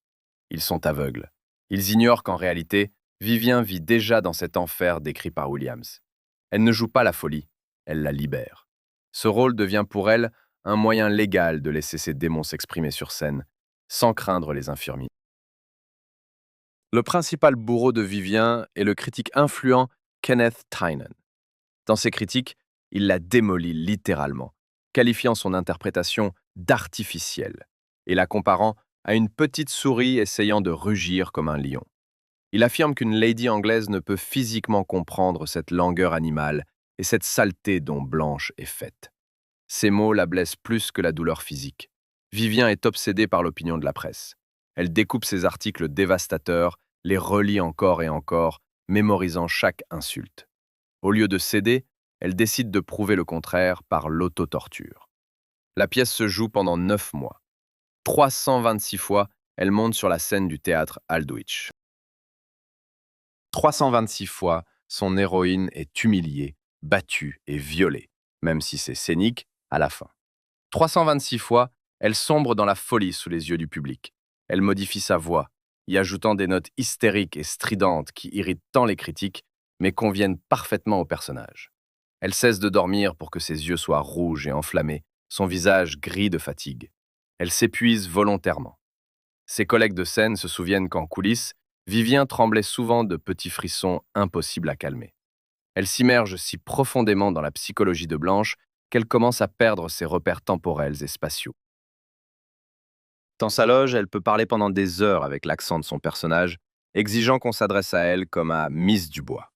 Ils sont aveugles. Ils ignorent qu'en réalité, Vivien vit déjà dans cet enfer décrit par Williams. Elle ne joue pas la folie, elle la libère. Ce rôle devient pour elle un moyen légal de laisser ses démons s'exprimer sur scène, sans craindre les infirmiers. Le principal bourreau de Vivien est le critique influent Kenneth Tynan. Dans ses critiques, il la démolit littéralement, qualifiant son interprétation d'artificielle et la comparant à une petite souris essayant de rugir comme un lion. Il affirme qu'une lady anglaise ne peut physiquement comprendre cette langueur animale et cette saleté dont Blanche est faite. Ces mots la blessent plus que la douleur physique. Vivien est obsédée par l'opinion de la presse. Elle découpe ses articles dévastateurs, les relit encore et encore, mémorisant chaque insulte. Au lieu de céder, elle décide de prouver le contraire par l'autotorture. La pièce se joue pendant 9 mois. 326 fois, elle monte sur la scène du théâtre Aldwych. 326 fois, son héroïne est humiliée, battue et violée, même si c'est scénique, à la fin. 326 fois, elle sombre dans la folie sous les yeux du public. Elle modifie sa voix, y ajoutant des notes hystériques et stridentes qui irritent tant les critiques, mais conviennent parfaitement au personnage. Elle cesse de dormir pour que ses yeux soient rouges et enflammés, son visage gris de fatigue. Elle s'épuise volontairement. Ses collègues de scène se souviennent qu'en coulisses, Vivien tremblait souvent de petits frissons impossibles à calmer. Elle s'immerge si profondément dans la psychologie de Blanche qu'elle commence à perdre ses repères temporels et spatiaux. Dans sa loge, elle peut parler pendant des heures avec l'accent de son personnage, exigeant qu'on s'adresse à elle comme à Miss Dubois.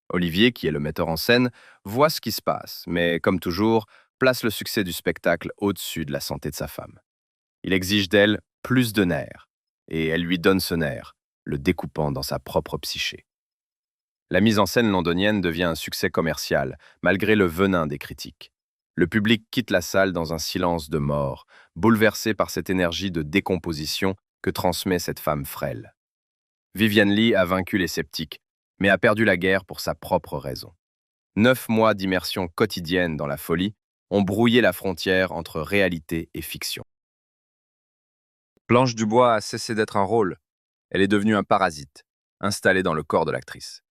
Olivier, qui est le metteur en scène, voit ce qui se passe, mais comme toujours, place le succès du spectacle au-dessus de la santé de sa femme. Il exige d'elle plus de nerfs, et elle lui donne ce nerf, le découpant dans sa propre psyché. La mise en scène londonienne devient un succès commercial, malgré le venin des critiques. Le public quitte la salle dans un silence de mort, bouleversé par cette énergie de décomposition que transmet cette femme frêle. Vivian Lee a vaincu les sceptiques, mais a perdu la guerre pour sa propre raison. 9 mois d'immersion quotidienne dans la folie ont brouillé la frontière entre réalité et fiction. Blanche Dubois a cessé d'être un rôle. Elle est devenue un parasite, installé dans le corps de l'actrice.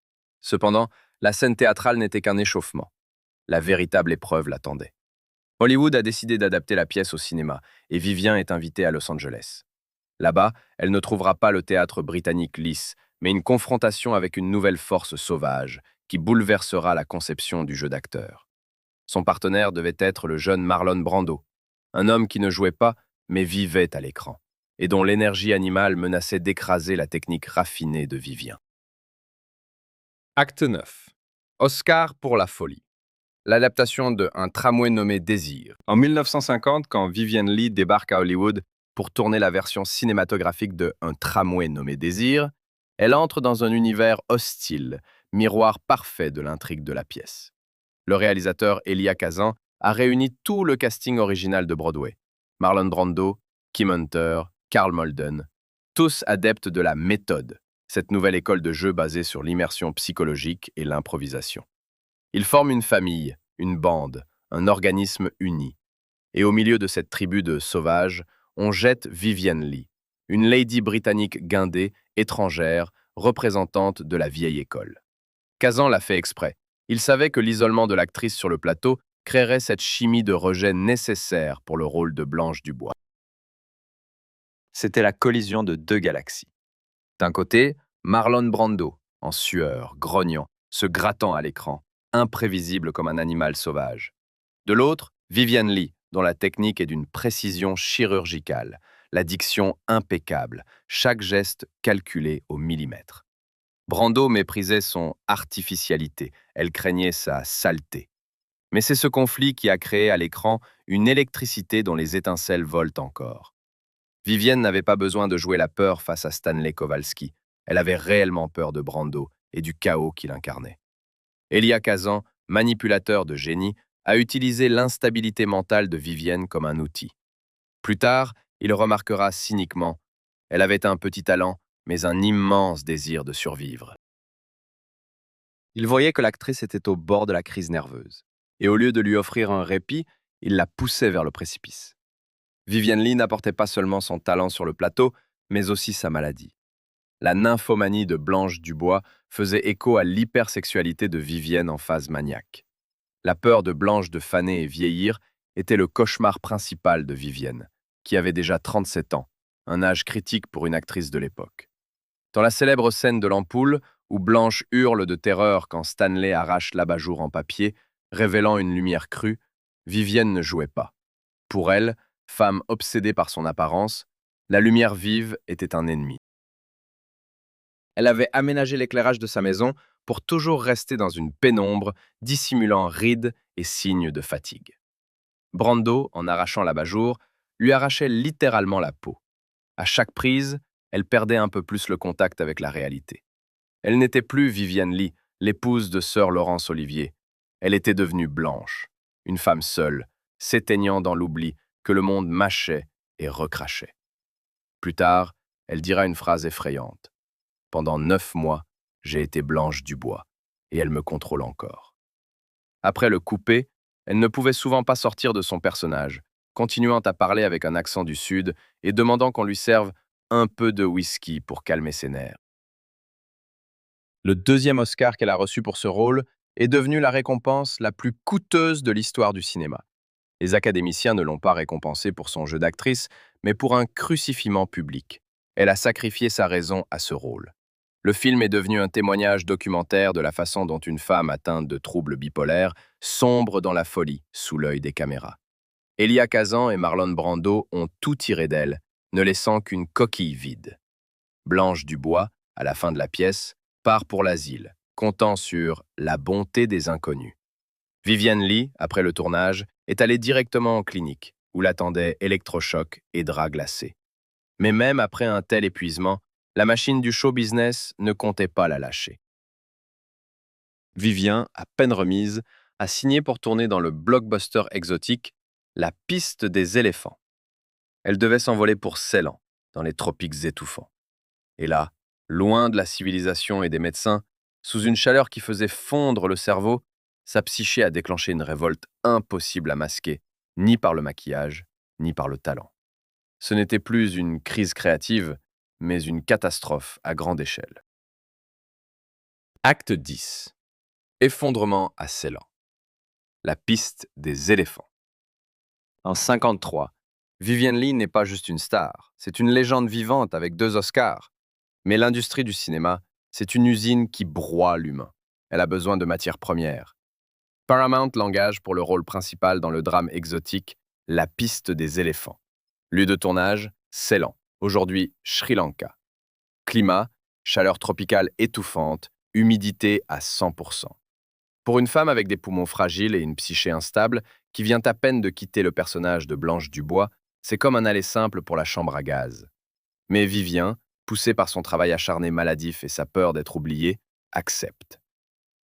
Cependant, la scène théâtrale n'était qu'un échauffement. La véritable épreuve l'attendait. Hollywood a décidé d'adapter la pièce au cinéma et Vivian est invitée à Los Angeles. Là-bas, elle ne trouvera pas le théâtre britannique lisse, mais une confrontation avec une nouvelle force sauvage qui bouleversera la conception du jeu d'acteur. Son partenaire devait être le jeune Marlon Brando, un homme qui ne jouait pas, mais vivait à l'écran, et dont l'énergie animale menaçait d'écraser la technique raffinée de Vivian. Acte 9. Oscar pour la folie. L'adaptation de Un tramway nommé Désir. En 1950, quand Vivian Lee débarque à Hollywood pour tourner la version cinématographique de Un tramway nommé Désir, elle entre dans un univers hostile, miroir parfait de l'intrigue de la pièce. Le réalisateur Elia Kazan a réuni tout le casting original de Broadway. Marlon Brando, Kim Hunter, Karl Malden, tous adeptes de la méthode, cette nouvelle école de jeu basée sur l'immersion psychologique et l'improvisation. Ils forment une famille, une bande, un organisme uni. Et au milieu de cette tribu de sauvages, on jette Vivian Lee, une lady britannique guindée, étrangère, représentante de la vieille école. Kazan l'a fait exprès. Il savait que l'isolement de l'actrice sur le plateau créerait cette chimie de rejet nécessaire pour le rôle de Blanche Dubois. C'était la collision de deux galaxies. D'un côté, Marlon Brando, en sueur, grognant, se grattant à l'écran, imprévisible comme un animal sauvage. De l'autre, Vivian Lee, dont la technique est d'une précision chirurgicale, la diction impeccable, chaque geste calculé au millimètre. Brando méprisait son artificialité, elle craignait sa saleté. Mais c'est ce conflit qui a créé à l'écran une électricité dont les étincelles volent encore. Vivienne n'avait pas besoin de jouer la peur face à Stanley Kowalski. Elle avait réellement peur de Brando et du chaos qu'il incarnait. Elia Kazan, manipulateur de génie, a utilisé l'instabilité mentale de Vivienne comme un outil. Plus tard, il remarquera cyniquement, elle avait un petit talent, mais un immense désir de survivre. Il voyait que l'actrice était au bord de la crise nerveuse, et au lieu de lui offrir un répit, il la poussait vers le précipice. Vivian Lee n'apportait pas seulement son talent sur le plateau, mais aussi sa maladie. La nymphomanie de Blanche Dubois faisait écho à l'hypersexualité de Vivienne en phase maniaque. La peur de Blanche de faner et vieillir était le cauchemar principal de Vivienne, qui avait déjà 37 ans, un âge critique pour une actrice de l'époque. Dans la célèbre scène de l'ampoule, où Blanche hurle de terreur quand Stanley arrache l'abat-jour en papier, révélant une lumière crue, Vivienne ne jouait pas. Pour elle, femme obsédée par son apparence, la lumière vive était un ennemi. Elle avait aménagé l'éclairage de sa maison pour toujours rester dans une pénombre, dissimulant rides et signes de fatigue. Brando, en arrachant l'abat-jour, lui arrachait littéralement la peau. À chaque prise, elle perdait un peu plus le contact avec la réalité. Elle n'était plus Vivian Lee, l'épouse de Sir Laurence Olivier. Elle était devenue Blanche, une femme seule, s'éteignant dans l'oubli que le monde mâchait et recrachait. Plus tard, elle dira une phrase effrayante. Pendant 9 mois, j'ai été Blanche Dubois, et elle me contrôle encore. Après le coupé, elle ne pouvait souvent pas sortir de son personnage, continuant à parler avec un accent du Sud et demandant qu'on lui serve un peu de whisky pour calmer ses nerfs. Le deuxième Oscar qu'elle a reçu pour ce rôle est devenu la récompense la plus coûteuse de l'histoire du cinéma. Les académiciens ne l'ont pas récompensée pour son jeu d'actrice, mais pour un crucifiement public. Elle a sacrifié sa raison à ce rôle. Le film est devenu un témoignage documentaire de la façon dont une femme atteinte de troubles bipolaires sombre dans la folie sous l'œil des caméras. Elia Kazan et Marlon Brando ont tout tiré d'elle, ne laissant qu'une coquille vide. Blanche Dubois, à la fin de la pièce, part pour l'asile, comptant sur la bonté des inconnus. Vivian Lee, après le tournage, est allée directement en clinique, où l'attendaient électrochocs et draps glacés. Mais même après un tel épuisement, la machine du show business ne comptait pas la lâcher. Vivian, à peine remise, a signé pour tourner dans le blockbuster exotique La piste des éléphants. Elle devait s'envoler pour Ceylan, dans les tropiques étouffants. Et là, loin de la civilisation et des médecins, sous une chaleur qui faisait fondre le cerveau, sa psyché a déclenché une révolte impossible à masquer, ni par le maquillage, ni par le talent. Ce n'était plus une crise créative, mais une catastrophe à grande échelle. Acte 10. Effondrement à Ceylan. La piste des éléphants. En 1953, Vivien Leigh n'est pas juste une star, c'est une légende vivante avec 2 Oscars. Mais l'industrie du cinéma, c'est une usine qui broie l'humain. Elle a besoin de matières premières. Paramount l'engage pour le rôle principal dans le drame exotique La piste des éléphants. Lieu de tournage, Ceylan, aujourd'hui Sri Lanka. Climat, chaleur tropicale étouffante, humidité à 100%. Pour une femme avec des poumons fragiles et une psyché instable, qui vient à peine de quitter le personnage de Blanche Dubois, c'est comme un aller simple pour la chambre à gaz. Mais Vivien, poussé par son travail acharné maladif et sa peur d'être oublié, accepte.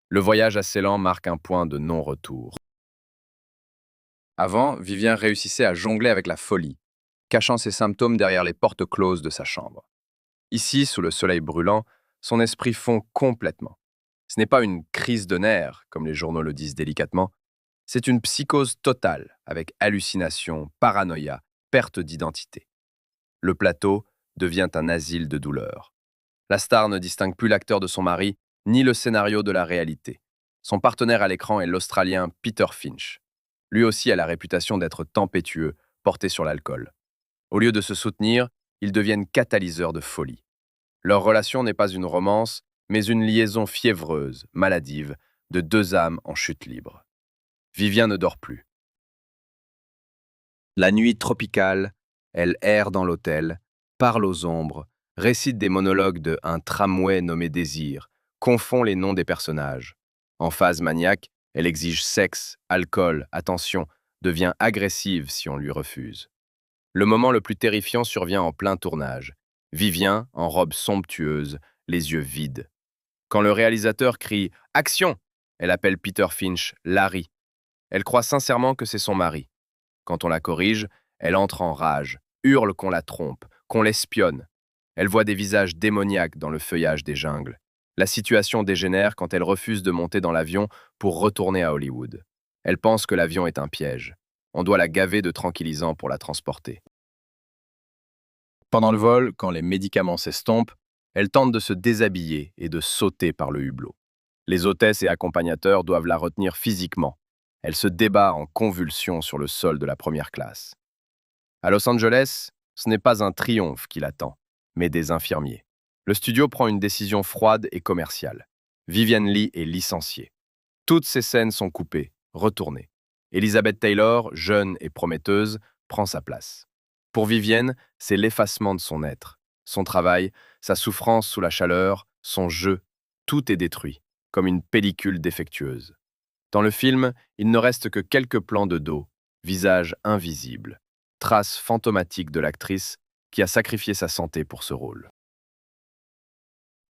Le voyage à Ceylan marque un point de non-retour. Avant, Vivien réussissait à jongler avec la folie, cachant ses symptômes derrière les portes closes de sa chambre. Ici, sous le soleil brûlant, son esprit fond complètement. Ce n'est pas une crise de nerfs, comme les journaux le disent délicatement, c'est une psychose totale, avec hallucinations, paranoïa, perte d'identité. Le plateau devient un asile de douleur. La star ne distingue plus l'acteur de son mari, ni le scénario de la réalité. Son partenaire à l'écran est l'Australien Peter Finch. Lui aussi a la réputation d'être tempétueux, porté sur l'alcool. Au lieu de se soutenir, ils deviennent catalyseurs de folie. Leur relation n'est pas une romance, mais une liaison fiévreuse, maladive, de 2 âmes en chute libre. Vivien ne dort plus. La nuit tropicale, elle erre dans l'hôtel, parle aux ombres, récite des monologues de un tramway nommé Désir, confond les noms des personnages. En phase maniaque, elle exige sexe, alcool, attention, devient agressive si on lui refuse. Le moment le plus terrifiant survient en plein tournage. Vivien, en robe somptueuse, les yeux vides. Quand le réalisateur crie « Action !», elle appelle Peter Finch « Larry ». Elle croit sincèrement que c'est son mari. Quand on la corrige, elle entre en rage, hurle qu'on la trompe, qu'on l'espionne. Elle voit des visages démoniaques dans le feuillage des jungles. La situation dégénère quand elle refuse de monter dans l'avion pour retourner à Hollywood. Elle pense que l'avion est un piège. On doit la gaver de tranquillisants pour la transporter. Pendant le vol, quand les médicaments s'estompent, elle tente de se déshabiller et de sauter par le hublot. Les hôtesses et accompagnateurs doivent la retenir physiquement. Elle se débat en convulsions sur le sol de la première classe. À Los Angeles, ce n'est pas un triomphe qui l'attend, mais des infirmiers. Le studio prend une décision froide et commerciale. Vivien Leigh est licenciée. Toutes ces scènes sont coupées, retournées. Elizabeth Taylor, jeune et prometteuse, prend sa place. Pour Vivienne, c'est l'effacement de son être. Son travail, sa souffrance sous la chaleur, son jeu, tout est détruit, comme une pellicule défectueuse. Dans le film, il ne reste que quelques plans de dos, visage invisible, traces fantomatiques de l'actrice qui a sacrifié sa santé pour ce rôle.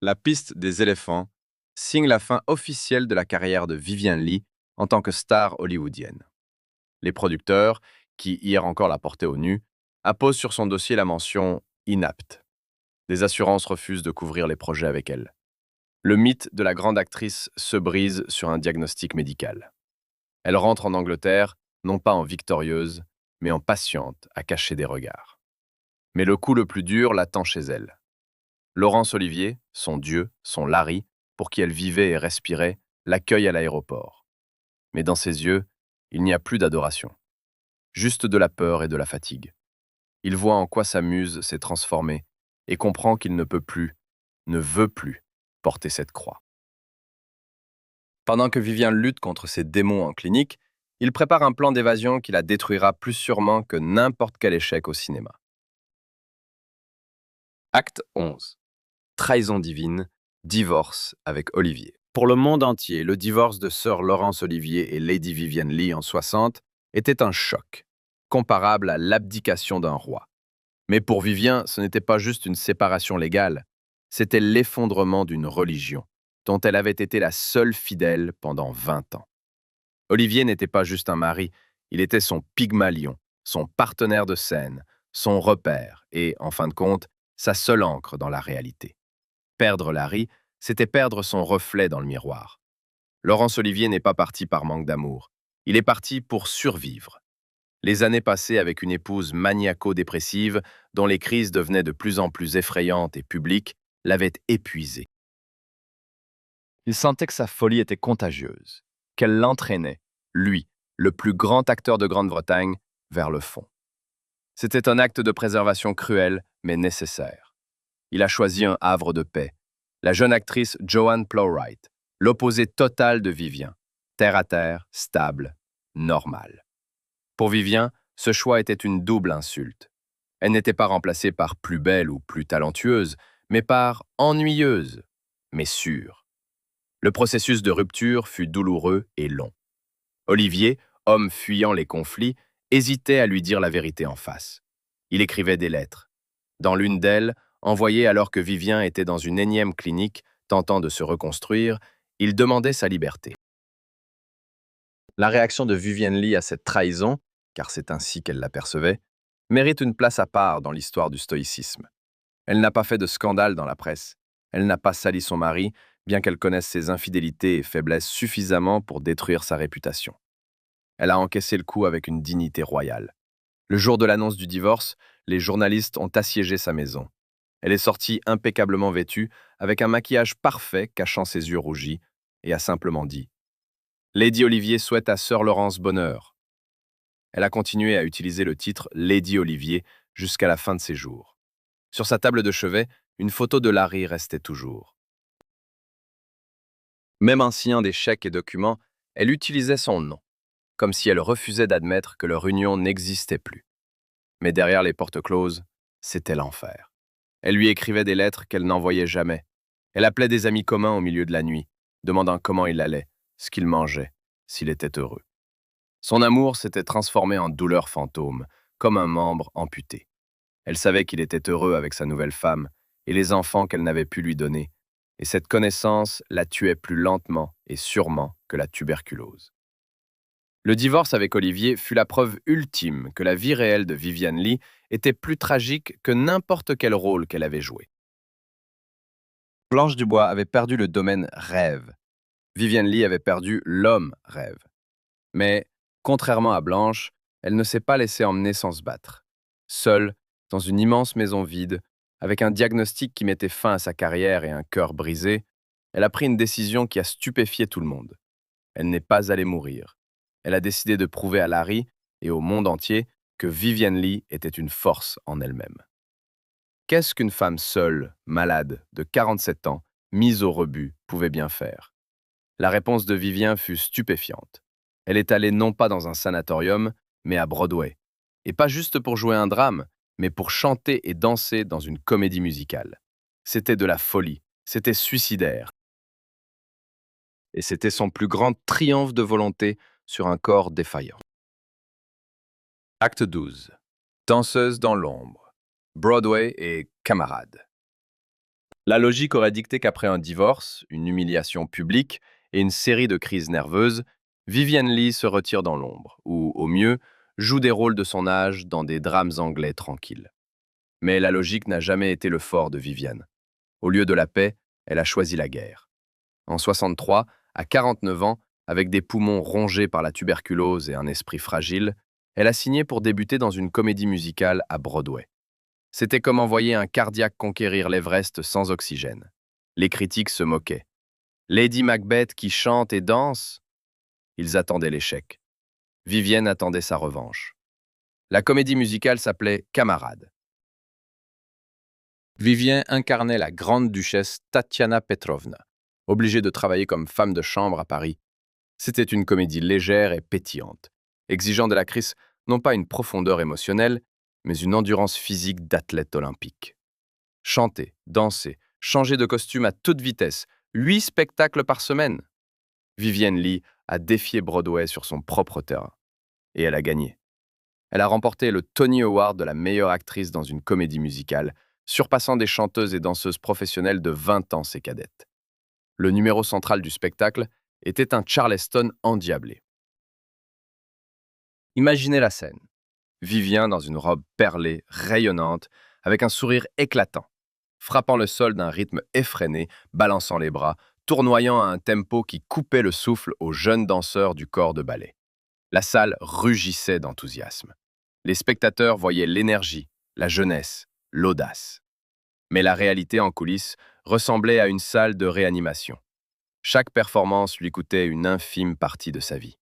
La piste des éléphants signe la fin officielle de la carrière de Vivien Leigh en tant que star hollywoodienne. Les producteurs, qui hier encore la portaient au nu, apposent sur son dossier la mention « inapte ». Des assurances refusent de couvrir les projets avec elle. Le mythe de la grande actrice se brise sur un diagnostic médical. Elle rentre en Angleterre, non pas en victorieuse, mais en patiente à cacher des regards. Mais le coup le plus dur l'attend chez elle. Laurence Olivier, son dieu, son Larry, pour qui elle vivait et respirait, l'accueille à l'aéroport. Mais dans ses yeux, il n'y a plus d'adoration. Juste de la peur et de la fatigue. Il voit en quoi sa muse s'est transformée et comprend qu'il ne peut plus, ne veut plus, porter cette croix. Pendant que Vivien lutte contre ses démons en clinique, il prépare un plan d'évasion qui la détruira plus sûrement que n'importe quel échec au cinéma. Acte 11. Trahison divine, divorce avec Olivier. Pour le monde entier, le divorce de sœur Laurence Olivier et Lady Vivien Leigh en 60 était un choc, comparable à l'abdication d'un roi. Mais pour Vivien, ce n'était pas juste une séparation légale, c'était l'effondrement d'une religion, dont elle avait été la seule fidèle pendant 20 ans. Olivier n'était pas juste un mari, il était son Pygmalion, son partenaire de scène, son repère et, en fin de compte, sa seule encre dans la réalité. Perdre Larry, c'était perdre son reflet dans le miroir. Laurence Olivier n'est pas parti par manque d'amour. Il est parti pour survivre. Les années passées avec une épouse maniaco-dépressive, dont les crises devenaient de plus en plus effrayantes et publiques, l'avaient épuisé. Il sentait que sa folie était contagieuse, qu'elle l'entraînait, lui, le plus grand acteur de Grande-Bretagne, vers le fond. C'était un acte de préservation cruel, mais nécessaire. Il a choisi un havre de paix. La jeune actrice Joanne Plowright, l'opposé total de Vivien. Terre à terre, stable, normal. Pour Vivien, ce choix était une double insulte. Elle n'était pas remplacée par plus belle ou plus talentueuse, mais par ennuyeuse, mais sûre. Le processus de rupture fut douloureux et long. Olivier, homme fuyant les conflits, hésitait à lui dire la vérité en face. Il écrivait des lettres. Dans l'une d'elles, envoyée alors que Vivien était dans une énième clinique, tentant de se reconstruire, il demandait sa liberté. La réaction de Vivienne Lee à cette trahison, car c'est ainsi qu'elle l'apercevait, mérite une place à part dans l'histoire du stoïcisme. Elle n'a pas fait de scandale dans la presse. Elle n'a pas sali son mari, bien qu'elle connaisse ses infidélités et faiblesses suffisamment pour détruire sa réputation. Elle a encaissé le coup avec une dignité royale. Le jour de l'annonce du divorce, les journalistes ont assiégé sa maison. Elle est sortie impeccablement vêtue, avec un maquillage parfait cachant ses yeux rougis, et a simplement dit « Lady Olivier souhaite à Sœur Laurence bonheur ». Elle a continué à utiliser le titre Lady Olivier jusqu'à la fin de ses jours. Sur sa table de chevet, une photo de Larry restait toujours. Même en signant des chèques et documents, elle utilisait son nom, comme si elle refusait d'admettre que leur union n'existait plus. Mais derrière les portes closes, c'était l'enfer. Elle lui écrivait des lettres qu'elle n'envoyait jamais. Elle appelait des amis communs au milieu de la nuit, demandant comment il allait, ce qu'il mangeait, s'il était heureux. Son amour s'était transformé en douleur fantôme, comme un membre amputé. Elle savait qu'il était heureux avec sa nouvelle femme et les enfants qu'elle n'avait pu lui donner, et cette connaissance la tuait plus lentement et sûrement que la tuberculose. Le divorce avec Olivier fut la preuve ultime que la vie réelle de Vivienne Lee était plus tragique que n'importe quel rôle qu'elle avait joué. Blanche Dubois avait perdu le domaine rêve. Vivienne Lee avait perdu l'homme rêve. Mais, contrairement à Blanche, elle ne s'est pas laissée emmener sans se battre. Seule, dans une immense maison vide, avec un diagnostic qui mettait fin à sa carrière et un cœur brisé, elle a pris une décision qui a stupéfié tout le monde. Elle n'est pas allée mourir. Elle a décidé de prouver à Larry et au monde entier que Vivienne Lee était une force en elle-même. Qu'est-ce qu'une femme seule, malade, de 47 ans, mise au rebut, pouvait bien faire? La réponse de Vivien fut stupéfiante. Elle est allée non pas dans un sanatorium, mais à Broadway. Et pas juste pour jouer un drame, mais pour chanter et danser dans une comédie musicale. C'était de la folie, c'était suicidaire. Et c'était son plus grand triomphe de volonté sur un corps défaillant. Acte 12. Danseuse dans l'ombre. Broadway et camarades. La logique aurait dicté qu'après un divorce, une humiliation publique et une série de crises nerveuses, Vivienne Lee se retire dans l'ombre, ou, au mieux, joue des rôles de son âge dans des drames anglais tranquilles. Mais la logique n'a jamais été le fort de Vivienne. Au lieu de la paix, elle a choisi la guerre. En 63, à 49 ans, avec des poumons rongés par la tuberculose et un esprit fragile, elle a signé pour débuter dans une comédie musicale à Broadway. C'était comme envoyer un cardiaque conquérir l'Everest sans oxygène. Les critiques se moquaient. Lady Macbeth qui chante et danse? Ils attendaient l'échec. Vivienne attendait sa revanche. La comédie musicale s'appelait Camarades. Vivienne incarnait la grande duchesse Tatiana Petrovna, obligée de travailler comme femme de chambre à Paris. C'était une comédie légère et pétillante, exigeant de l'actrice non pas une profondeur émotionnelle, mais une endurance physique d'athlète olympique. Chanter, danser, changer de costume à toute vitesse, 8 spectacles par semaine. Vivienne Lee a défié Broadway sur son propre terrain. Et elle a gagné. Elle a remporté le Tony Award de la meilleure actrice dans une comédie musicale, surpassant des chanteuses et danseuses professionnelles de 20 ans ses cadettes. Le numéro central du spectacle était un Charleston endiablé. Imaginez la scène. Vivien dans une robe perlée, rayonnante, avec un sourire éclatant, frappant le sol d'un rythme effréné, balançant les bras, tournoyant à un tempo qui coupait le souffle aux jeunes danseurs du corps de ballet. La salle rugissait d'enthousiasme. Les spectateurs voyaient l'énergie, la jeunesse, l'audace. Mais la réalité en coulisses ressemblait à une salle de réanimation. Chaque performance lui coûtait une infime partie de sa vie.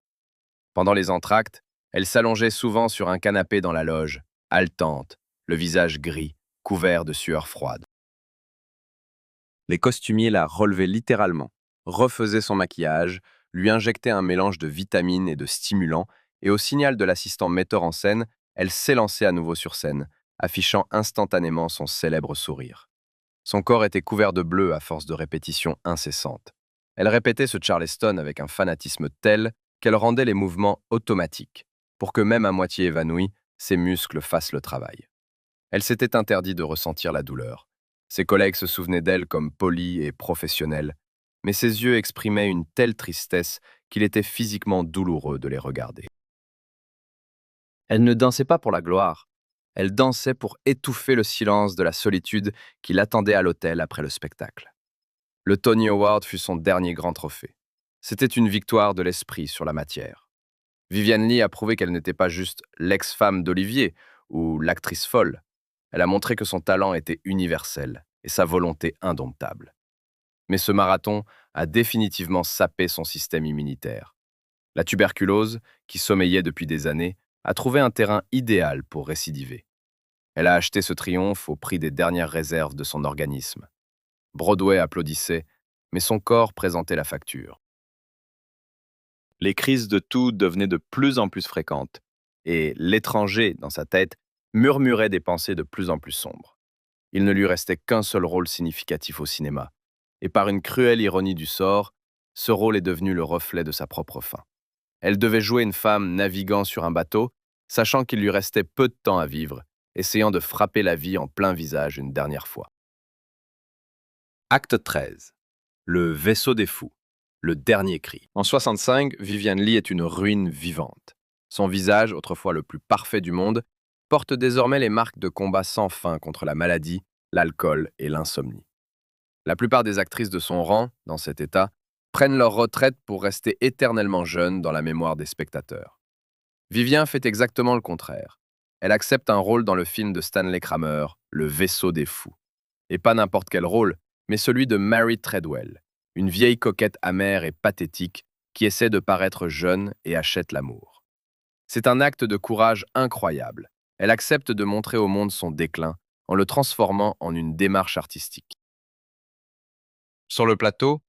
Pendant les entr'actes, elle s'allongeait souvent sur un canapé dans la loge, haletante, le visage gris, couvert de sueur froide. Les costumiers la relevaient littéralement, refaisaient son maquillage, lui injectaient un mélange de vitamines et de stimulants, et au signal de l'assistant metteur en scène, elle s'élançait à nouveau sur scène, affichant instantanément son célèbre sourire. Son corps était couvert de bleu à force de répétitions incessantes. Elle répétait ce Charleston avec un fanatisme tel qu'elle rendait les mouvements automatiques, pour que même à moitié évanouie, ses muscles fassent le travail. Elle s'était interdit de ressentir la douleur. Ses collègues se souvenaient d'elle comme polie et professionnelle, mais ses yeux exprimaient une telle tristesse qu'il était physiquement douloureux de les regarder. Elle ne dansait pas pour la gloire, elle dansait pour étouffer le silence de la solitude qui l'attendait à l'hôtel après le spectacle. Le Tony Award fut son dernier grand trophée. C'était une victoire de l'esprit sur la matière. Vivian Leigh a prouvé qu'elle n'était pas juste l'ex-femme d'Olivier ou l'actrice folle. Elle a montré que son talent était universel et sa volonté indomptable. Mais ce marathon a définitivement sapé son système immunitaire. La tuberculose, qui sommeillait depuis des années, a trouvé un terrain idéal pour récidiver. Elle a acheté ce triomphe au prix des dernières réserves de son organisme. Broadway applaudissait, mais son corps présentait la facture. Les crises de toux devenaient de plus en plus fréquentes, et l'étranger, dans sa tête, murmurait des pensées de plus en plus sombres. Il ne lui restait qu'un seul rôle significatif au cinéma, et par une cruelle ironie du sort, ce rôle est devenu le reflet de sa propre fin. Elle devait jouer une femme naviguant sur un bateau, sachant qu'il lui restait peu de temps à vivre, essayant de frapper la vie en plein visage une dernière fois. Acte 13. Le vaisseau des fous. Le dernier cri. En 65, Vivian Leigh est une ruine vivante. Son visage, autrefois le plus parfait du monde, porte désormais les marques de combats sans fin contre la maladie, l'alcool et l'insomnie. La plupart des actrices de son rang, dans cet état, prennent leur retraite pour rester éternellement jeunes dans la mémoire des spectateurs. Vivian fait exactement le contraire. Elle accepte un rôle dans le film de Stanley Kramer, Le vaisseau des fous. Et pas n'importe quel rôle, mais celui de Mary Treadwell, une vieille coquette amère et pathétique qui essaie de paraître jeune et achète l'amour. C'est un acte de courage incroyable. Elle accepte de montrer au monde son déclin en le transformant en une démarche artistique. Sur le plateau,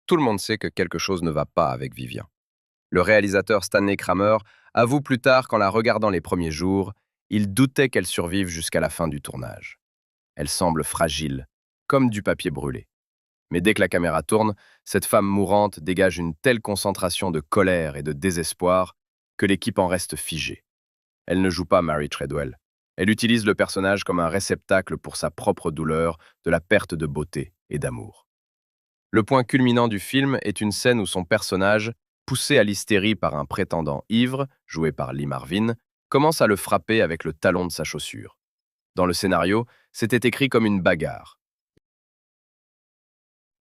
tout le monde sait que quelque chose ne va pas avec Vivian. Le réalisateur Stanley Kramer avoue plus tard qu'en la regardant les premiers jours, il doutait qu'elle survive jusqu'à la fin du tournage. Elle semble fragile, comme du papier brûlé. Mais dès que la caméra tourne, cette femme mourante dégage une telle concentration de colère et de désespoir que l'équipe en reste figée. Elle ne joue pas Mary Treadwell. Elle utilise le personnage comme un réceptacle pour sa propre douleur de la perte de beauté et d'amour. Le point culminant du film est une scène où son personnage, poussé à l'hystérie par un prétendant ivre, joué par Lee Marvin, commence à le frapper avec le talon de sa chaussure. Dans le scénario, c'était écrit comme une bagarre.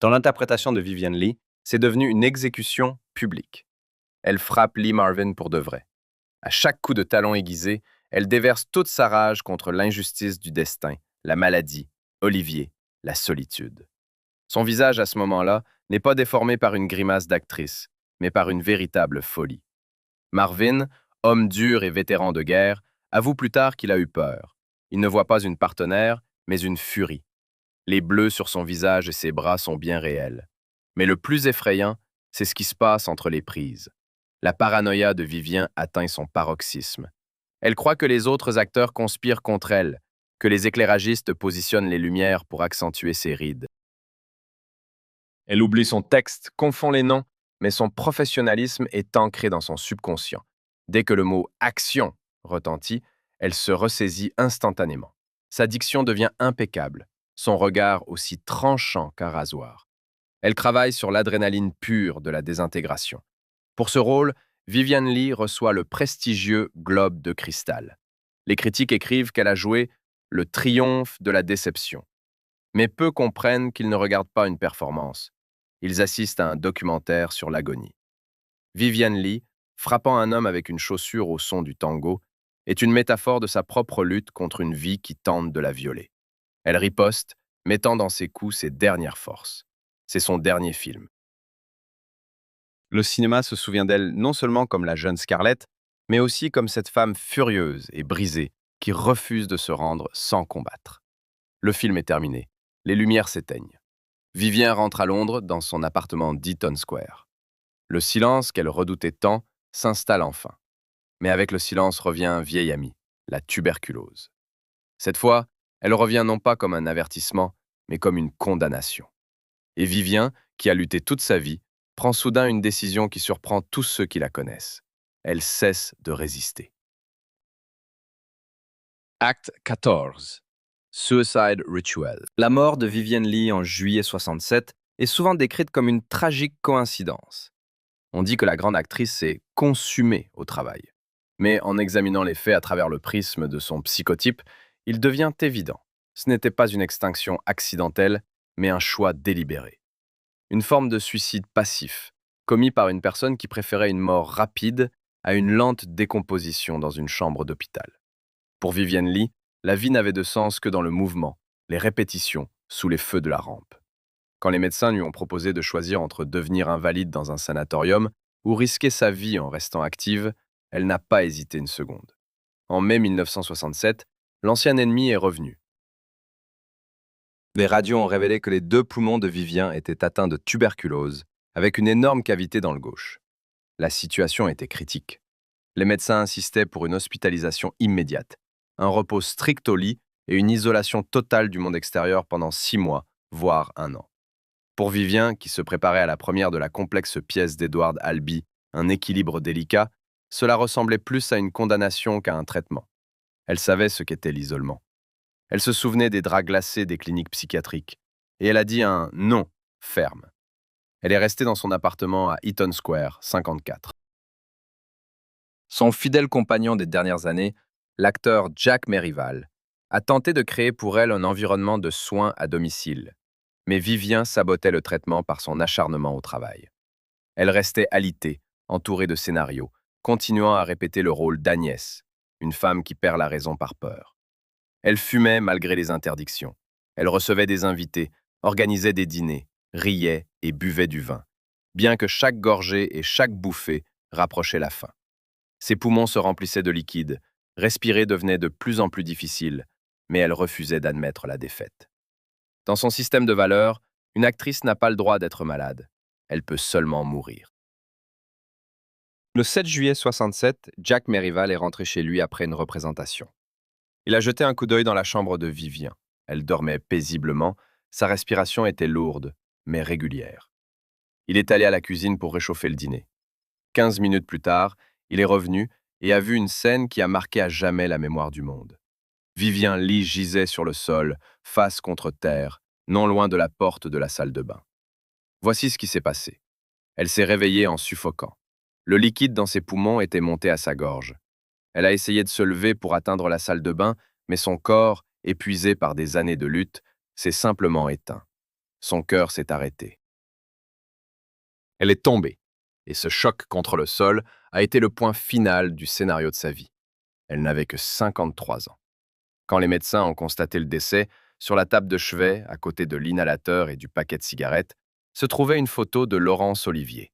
Dans l'interprétation de Vivian Leigh, c'est devenu une exécution publique. Elle frappe Lee Marvin pour de vrai. À chaque coup de talon aiguisé, elle déverse toute sa rage contre l'injustice du destin, la maladie, Olivier, la solitude. Son visage, à ce moment-là, n'est pas déformé par une grimace d'actrice, mais par une véritable folie. Marvin, homme dur et vétéran de guerre, avoue plus tard qu'il a eu peur. Il ne voit pas une partenaire, mais une furie. Les bleus sur son visage et ses bras sont bien réels. Mais le plus effrayant, c'est ce qui se passe entre les prises. La paranoïa de Vivian atteint son paroxysme. Elle croit que les autres acteurs conspirent contre elle, que les éclairagistes positionnent les lumières pour accentuer ses rides. Elle oublie son texte, confond les noms, mais son professionnalisme est ancré dans son subconscient. Dès que le mot action retentit, elle se ressaisit instantanément. Sa diction devient impeccable, son regard aussi tranchant qu'un rasoir. Elle travaille sur l'adrénaline pure de la désintégration. Pour ce rôle, Vivian Lee reçoit le prestigieux Globe de Cristal. Les critiques écrivent qu'elle a joué le triomphe de la déception. Mais peu comprennent qu'ils ne regardent pas une performance. Ils assistent à un documentaire sur l'agonie. Vivian Lee, frappant un homme avec une chaussure au son du tango, est une métaphore de sa propre lutte contre une vie qui tente de la violer. Elle riposte, mettant dans ses coups ses dernières forces. C'est son dernier film. Le cinéma se souvient d'elle non seulement comme la jeune Scarlett, mais aussi comme cette femme furieuse et brisée qui refuse de se rendre sans combattre. Le film est terminé. Les lumières s'éteignent. Vivien rentre à Londres dans son appartement d'Eaton Square. Le silence qu'elle redoutait tant s'installe enfin. Mais avec le silence revient un vieil ami, la tuberculose. Cette fois, elle revient non pas comme un avertissement, mais comme une condamnation. Et Vivien, qui a lutté toute sa vie, prend soudain une décision qui surprend tous ceux qui la connaissent. Elle cesse de résister. Acte 14. Suicide Ritual. La mort de Vivian Lee en juillet 67 est souvent décrite comme une tragique coïncidence. On dit que la grande actrice s'est consumée au travail. Mais en examinant les faits à travers le prisme de son psychotype, il devient évident. Ce n'était pas une extinction accidentelle, mais un choix délibéré. Une forme de suicide passif, commis par une personne qui préférait une mort rapide à une lente décomposition dans une chambre d'hôpital. Pour Vivian Lee, la vie n'avait de sens que dans le mouvement, les répétitions, sous les feux de la rampe. Quand les médecins lui ont proposé de choisir entre devenir invalide dans un sanatorium ou risquer sa vie en restant active, elle n'a pas hésité une seconde. En mai 1967, l'ancien ennemi est revenu. Les radios ont révélé que les 2 poumons de Vivien étaient atteints de tuberculose, avec une énorme cavité dans le gauche. La situation était critique. Les médecins insistaient pour une hospitalisation immédiate, un repos strict au lit et une isolation totale du monde extérieur pendant 6 mois, voire 1 an. Pour Vivien, qui se préparait à la première de la complexe pièce d'Edward Albee, Un équilibre délicat, cela ressemblait plus à une condamnation qu'à un traitement. Elle savait ce qu'était l'isolement. Elle se souvenait des draps glacés des cliniques psychiatriques, et elle a dit un non ferme. Elle est restée dans son appartement à Eaton Square, 54. Son fidèle compagnon des dernières années, l'acteur Jack Merrival, a tenté de créer pour elle un environnement de soins à domicile. Mais Vivien sabotait le traitement par son acharnement au travail. Elle restait alitée, entourée de scénarios, continuant à répéter le rôle d'Agnès, une femme qui perd la raison par peur. Elle fumait malgré les interdictions. Elle recevait des invités, organisait des dîners, riait et buvait du vin, bien que chaque gorgée et chaque bouffée rapprochait la faim. Ses poumons se remplissaient de liquide, respirer devenait de plus en plus difficile, mais elle refusait d'admettre la défaite. Dans son système de valeurs, une actrice n'a pas le droit d'être malade. Elle peut seulement mourir. Le 7 juillet 67, Jack Merrival est rentré chez lui après une représentation. Il a jeté un coup d'œil dans la chambre de Vivien. Elle dormait paisiblement, sa respiration était lourde, mais régulière. Il est allé à la cuisine pour réchauffer le dîner. 15 minutes plus tard, il est revenu et a vu une scène qui a marqué à jamais la mémoire du monde. Vivian Lee gisait sur le sol, face contre terre, non loin de la porte de la salle de bain. Voici ce qui s'est passé. Elle s'est réveillée en suffoquant. Le liquide dans ses poumons était monté à sa gorge. Elle a essayé de se lever pour atteindre la salle de bain, mais son corps, épuisé par des années de lutte, s'est simplement éteint. Son cœur s'est arrêté. Elle est tombée, et ce choc contre le sol a été le point final du scénario de sa vie. Elle n'avait que 53 ans. Quand les médecins ont constaté le décès, sur la table de chevet, à côté de l'inhalateur et du paquet de cigarettes, se trouvait une photo de Laurence Olivier.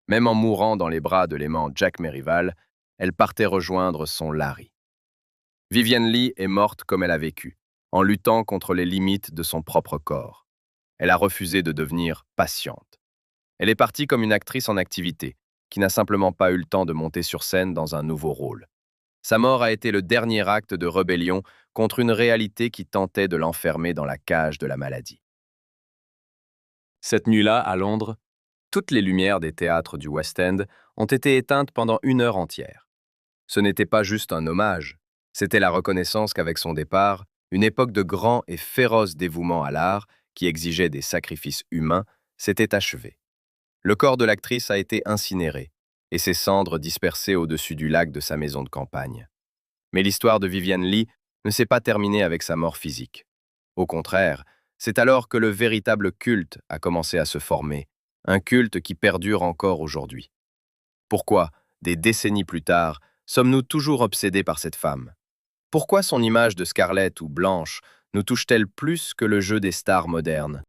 Même en mourant dans les bras de l'aimant Jack Merrival, elle partait rejoindre son Larry. Vivian Lee est morte comme elle a vécu, en luttant contre les limites de son propre corps. Elle a refusé de devenir patiente. Elle est partie comme une actrice en activité, qui n'a simplement pas eu le temps de monter sur scène dans un nouveau rôle. Sa mort a été le dernier acte de rébellion contre une réalité qui tentait de l'enfermer dans la cage de la maladie. Cette nuit-là, à Londres, toutes les lumières des théâtres du West End ont été éteintes pendant 1 heure entière. Ce n'était pas juste un hommage, c'était la reconnaissance qu'avec son départ, une époque de grand et féroce dévouement à l'art, qui exigeait des sacrifices humains, s'était achevée. Le corps de l'actrice a été incinéré, et ses cendres dispersées au-dessus du lac de sa maison de campagne. Mais l'histoire de Vivian Lee ne s'est pas terminée avec sa mort physique. Au contraire, c'est alors que le véritable culte a commencé à se former, un culte qui perdure encore aujourd'hui. Pourquoi, des décennies plus tard, sommes-nous toujours obsédés par cette femme? Pourquoi son image de Scarlett ou Blanche nous touche-t-elle plus que le jeu des stars modernes?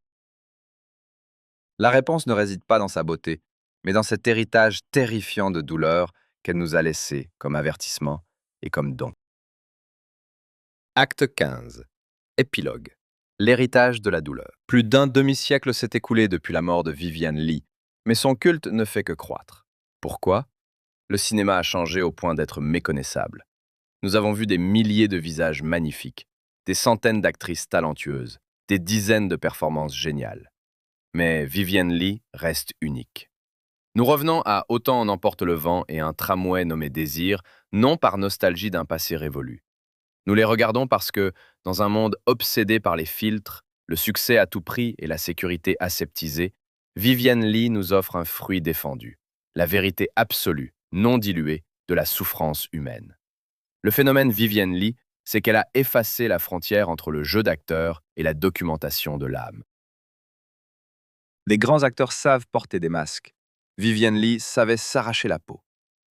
La réponse ne réside pas dans sa beauté, mais dans cet héritage terrifiant de douleur qu'elle nous a laissé comme avertissement et comme don. Acte 15. Épilogue. L'héritage de la douleur. Plus d'un demi-siècle s'est écoulé depuis la mort de Vivian Lee, mais son culte ne fait que croître. Pourquoi? Le cinéma a changé au point d'être méconnaissable. Nous avons vu des milliers de visages magnifiques, des centaines d'actrices talentueuses, des dizaines de performances géniales. Mais Vivian Lee reste unique. Nous revenons à Autant en emporte le vent et un tramway nommé Désir, non par nostalgie d'un passé révolu. Nous les regardons parce que, dans un monde obsédé par les filtres, le succès à tout prix et la sécurité aseptisée, Vivian Lee nous offre un fruit défendu, la vérité absolue, non diluée, de la souffrance humaine. Le phénomène Vivian Lee, c'est qu'elle a effacé la frontière entre le jeu d'acteur et la documentation de l'âme. Les grands acteurs savent porter des masques. Vivian Lee savait s'arracher la peau.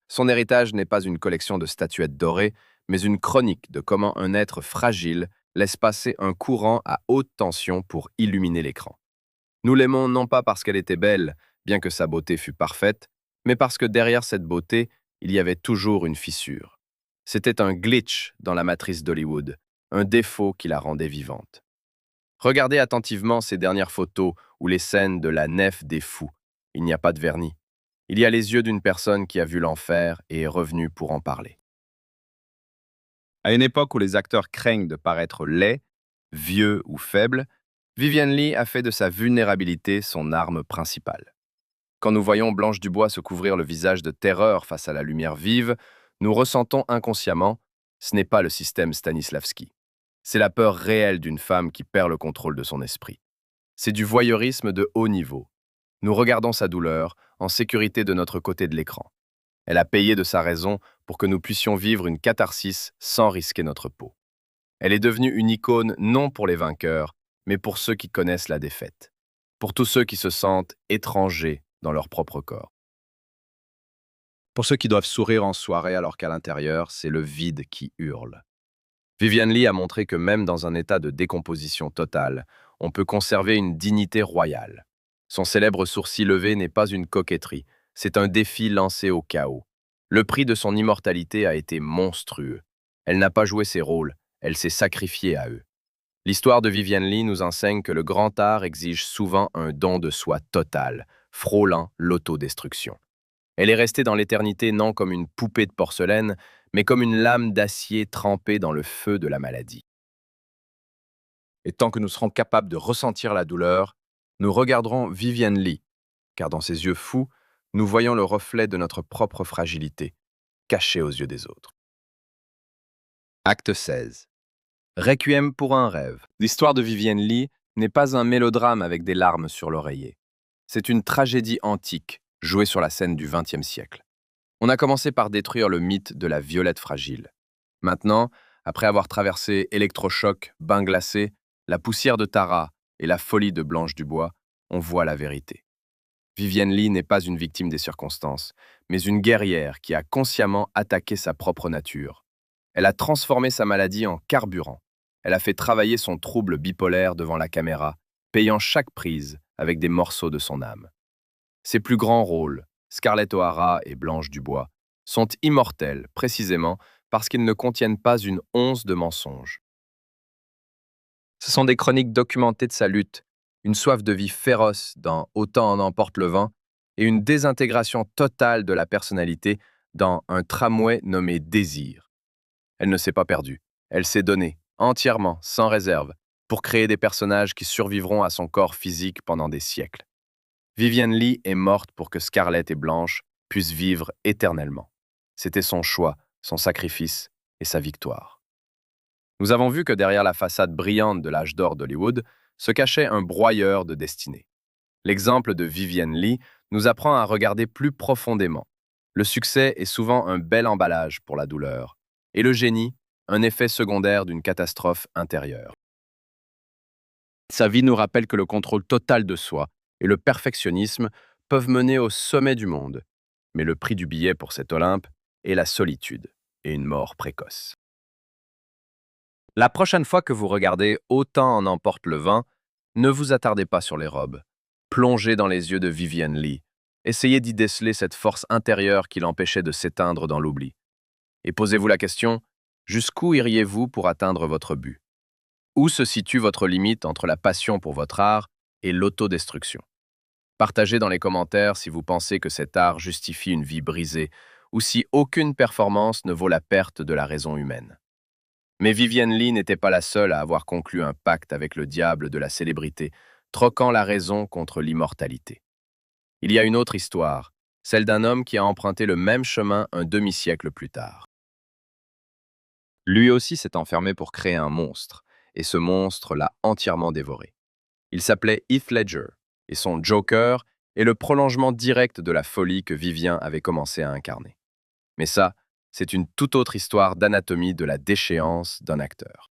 Son héritage n'est pas une collection de statuettes dorées, mais une chronique de comment un être fragile laisse passer un courant à haute tension pour illuminer l'écran. Nous l'aimons non pas parce qu'elle était belle, bien que sa beauté fût parfaite, mais parce que derrière cette beauté, il y avait toujours une fissure. C'était un glitch dans la matrice d'Hollywood, un défaut qui la rendait vivante. Regardez attentivement ces dernières photos ou les scènes de la nef des fous. Il n'y a pas de vernis. Il y a les yeux d'une personne qui a vu l'enfer et est revenue pour en parler. À une époque où les acteurs craignent de paraître laids, vieux ou faibles, Vivian Lee a fait de sa vulnérabilité son arme principale. Quand nous voyons Blanche Dubois se couvrir le visage de terreur face à la lumière vive, nous ressentons inconsciemment, ce n'est pas le système Stanislavski. C'est la peur réelle d'une femme qui perd le contrôle de son esprit. C'est du voyeurisme de haut niveau. Nous regardons sa douleur, en sécurité de notre côté de l'écran. Elle a payé de sa raison pour que nous puissions vivre une catharsis sans risquer notre peau. Elle est devenue une icône non pour les vainqueurs, mais pour ceux qui connaissent la défaite. Pour tous ceux qui se sentent étrangers dans leur propre corps. Pour ceux qui doivent sourire en soirée alors qu'à l'intérieur, c'est le vide qui hurle. Vivian Lee a montré que même dans un état de décomposition totale, on peut conserver une dignité royale. Son célèbre sourcil levé n'est pas une coquetterie, c'est un défi lancé au chaos. Le prix de son immortalité a été monstrueux. Elle n'a pas joué ses rôles, elle s'est sacrifiée à eux. L'histoire de Vivian Lee nous enseigne que le grand art exige souvent un don de soi total, frôlant l'autodestruction. Elle est restée dans l'éternité non comme une poupée de porcelaine, mais comme une lame d'acier trempée dans le feu de la maladie. Et tant que nous serons capables de ressentir la douleur, nous regarderons Vivian Lee, car dans ses yeux fous, nous voyons le reflet de notre propre fragilité, cachée aux yeux des autres. Acte 16. Requiem pour un rêve. L'histoire de Vivian Lee n'est pas un mélodrame avec des larmes sur l'oreiller. C'est une tragédie antique, jouée sur la scène du XXe siècle. On a commencé par détruire le mythe de la violette fragile. Maintenant, après avoir traversé électrochoc, bain glacé, la poussière de Tara et la folie de Blanche Dubois, on voit la vérité. Vivian Lee n'est pas une victime des circonstances, mais une guerrière qui a consciemment attaqué sa propre nature. Elle a transformé sa maladie en carburant. Elle a fait travailler son trouble bipolaire devant la caméra, payant chaque prise avec des morceaux de son âme. Ses plus grands rôles, Scarlett O'Hara et Blanche Dubois, sont immortels précisément parce qu'ils ne contiennent pas une once de mensonge. Ce sont des chroniques documentées de sa lutte, une soif de vie féroce dans Autant en emporte le vent et une désintégration totale de la personnalité dans un tramway nommé Désir. Elle ne s'est pas perdue, elle s'est donnée, entièrement, sans réserve, pour créer des personnages qui survivront à son corps physique pendant des siècles. Vivian Lee est morte pour que Scarlett et Blanche puissent vivre éternellement. C'était son choix, son sacrifice et sa victoire. Nous avons vu que derrière la façade brillante de l'âge d'or d'Hollywood se cachait un broyeur de destinée. L'exemple de Vivian Lee nous apprend à regarder plus profondément. Le succès est souvent un bel emballage pour la douleur, et le génie, un effet secondaire d'une catastrophe intérieure. Sa vie nous rappelle que le contrôle total de soi et le perfectionnisme peuvent mener au sommet du monde. Mais le prix du billet pour cet Olympe est la solitude et une mort précoce. La prochaine fois que vous regardez Autant en emporte le vent, ne vous attardez pas sur les robes. Plongez dans les yeux de Vivienne Lee. Essayez d'y déceler cette force intérieure qui l'empêchait de s'éteindre dans l'oubli. Et posez-vous la question, jusqu'où iriez-vous pour atteindre votre but? Où se situe votre limite entre la passion pour votre art et l'autodestruction? Partagez dans les commentaires si vous pensez que cet art justifie une vie brisée ou si aucune performance ne vaut la perte de la raison humaine. Mais Vivienne Lee n'était pas la seule à avoir conclu un pacte avec le diable de la célébrité, troquant la raison contre l'immortalité. Il y a une autre histoire, celle d'un homme qui a emprunté le même chemin un demi-siècle plus tard. Lui aussi s'est enfermé pour créer un monstre, et ce monstre l'a entièrement dévoré. Il s'appelait Heath Ledger, et son Joker est le prolongement direct de la folie que Vivien avait commencé à incarner. Mais ça, c'est une toute autre histoire d'anatomie de la déchéance d'un acteur.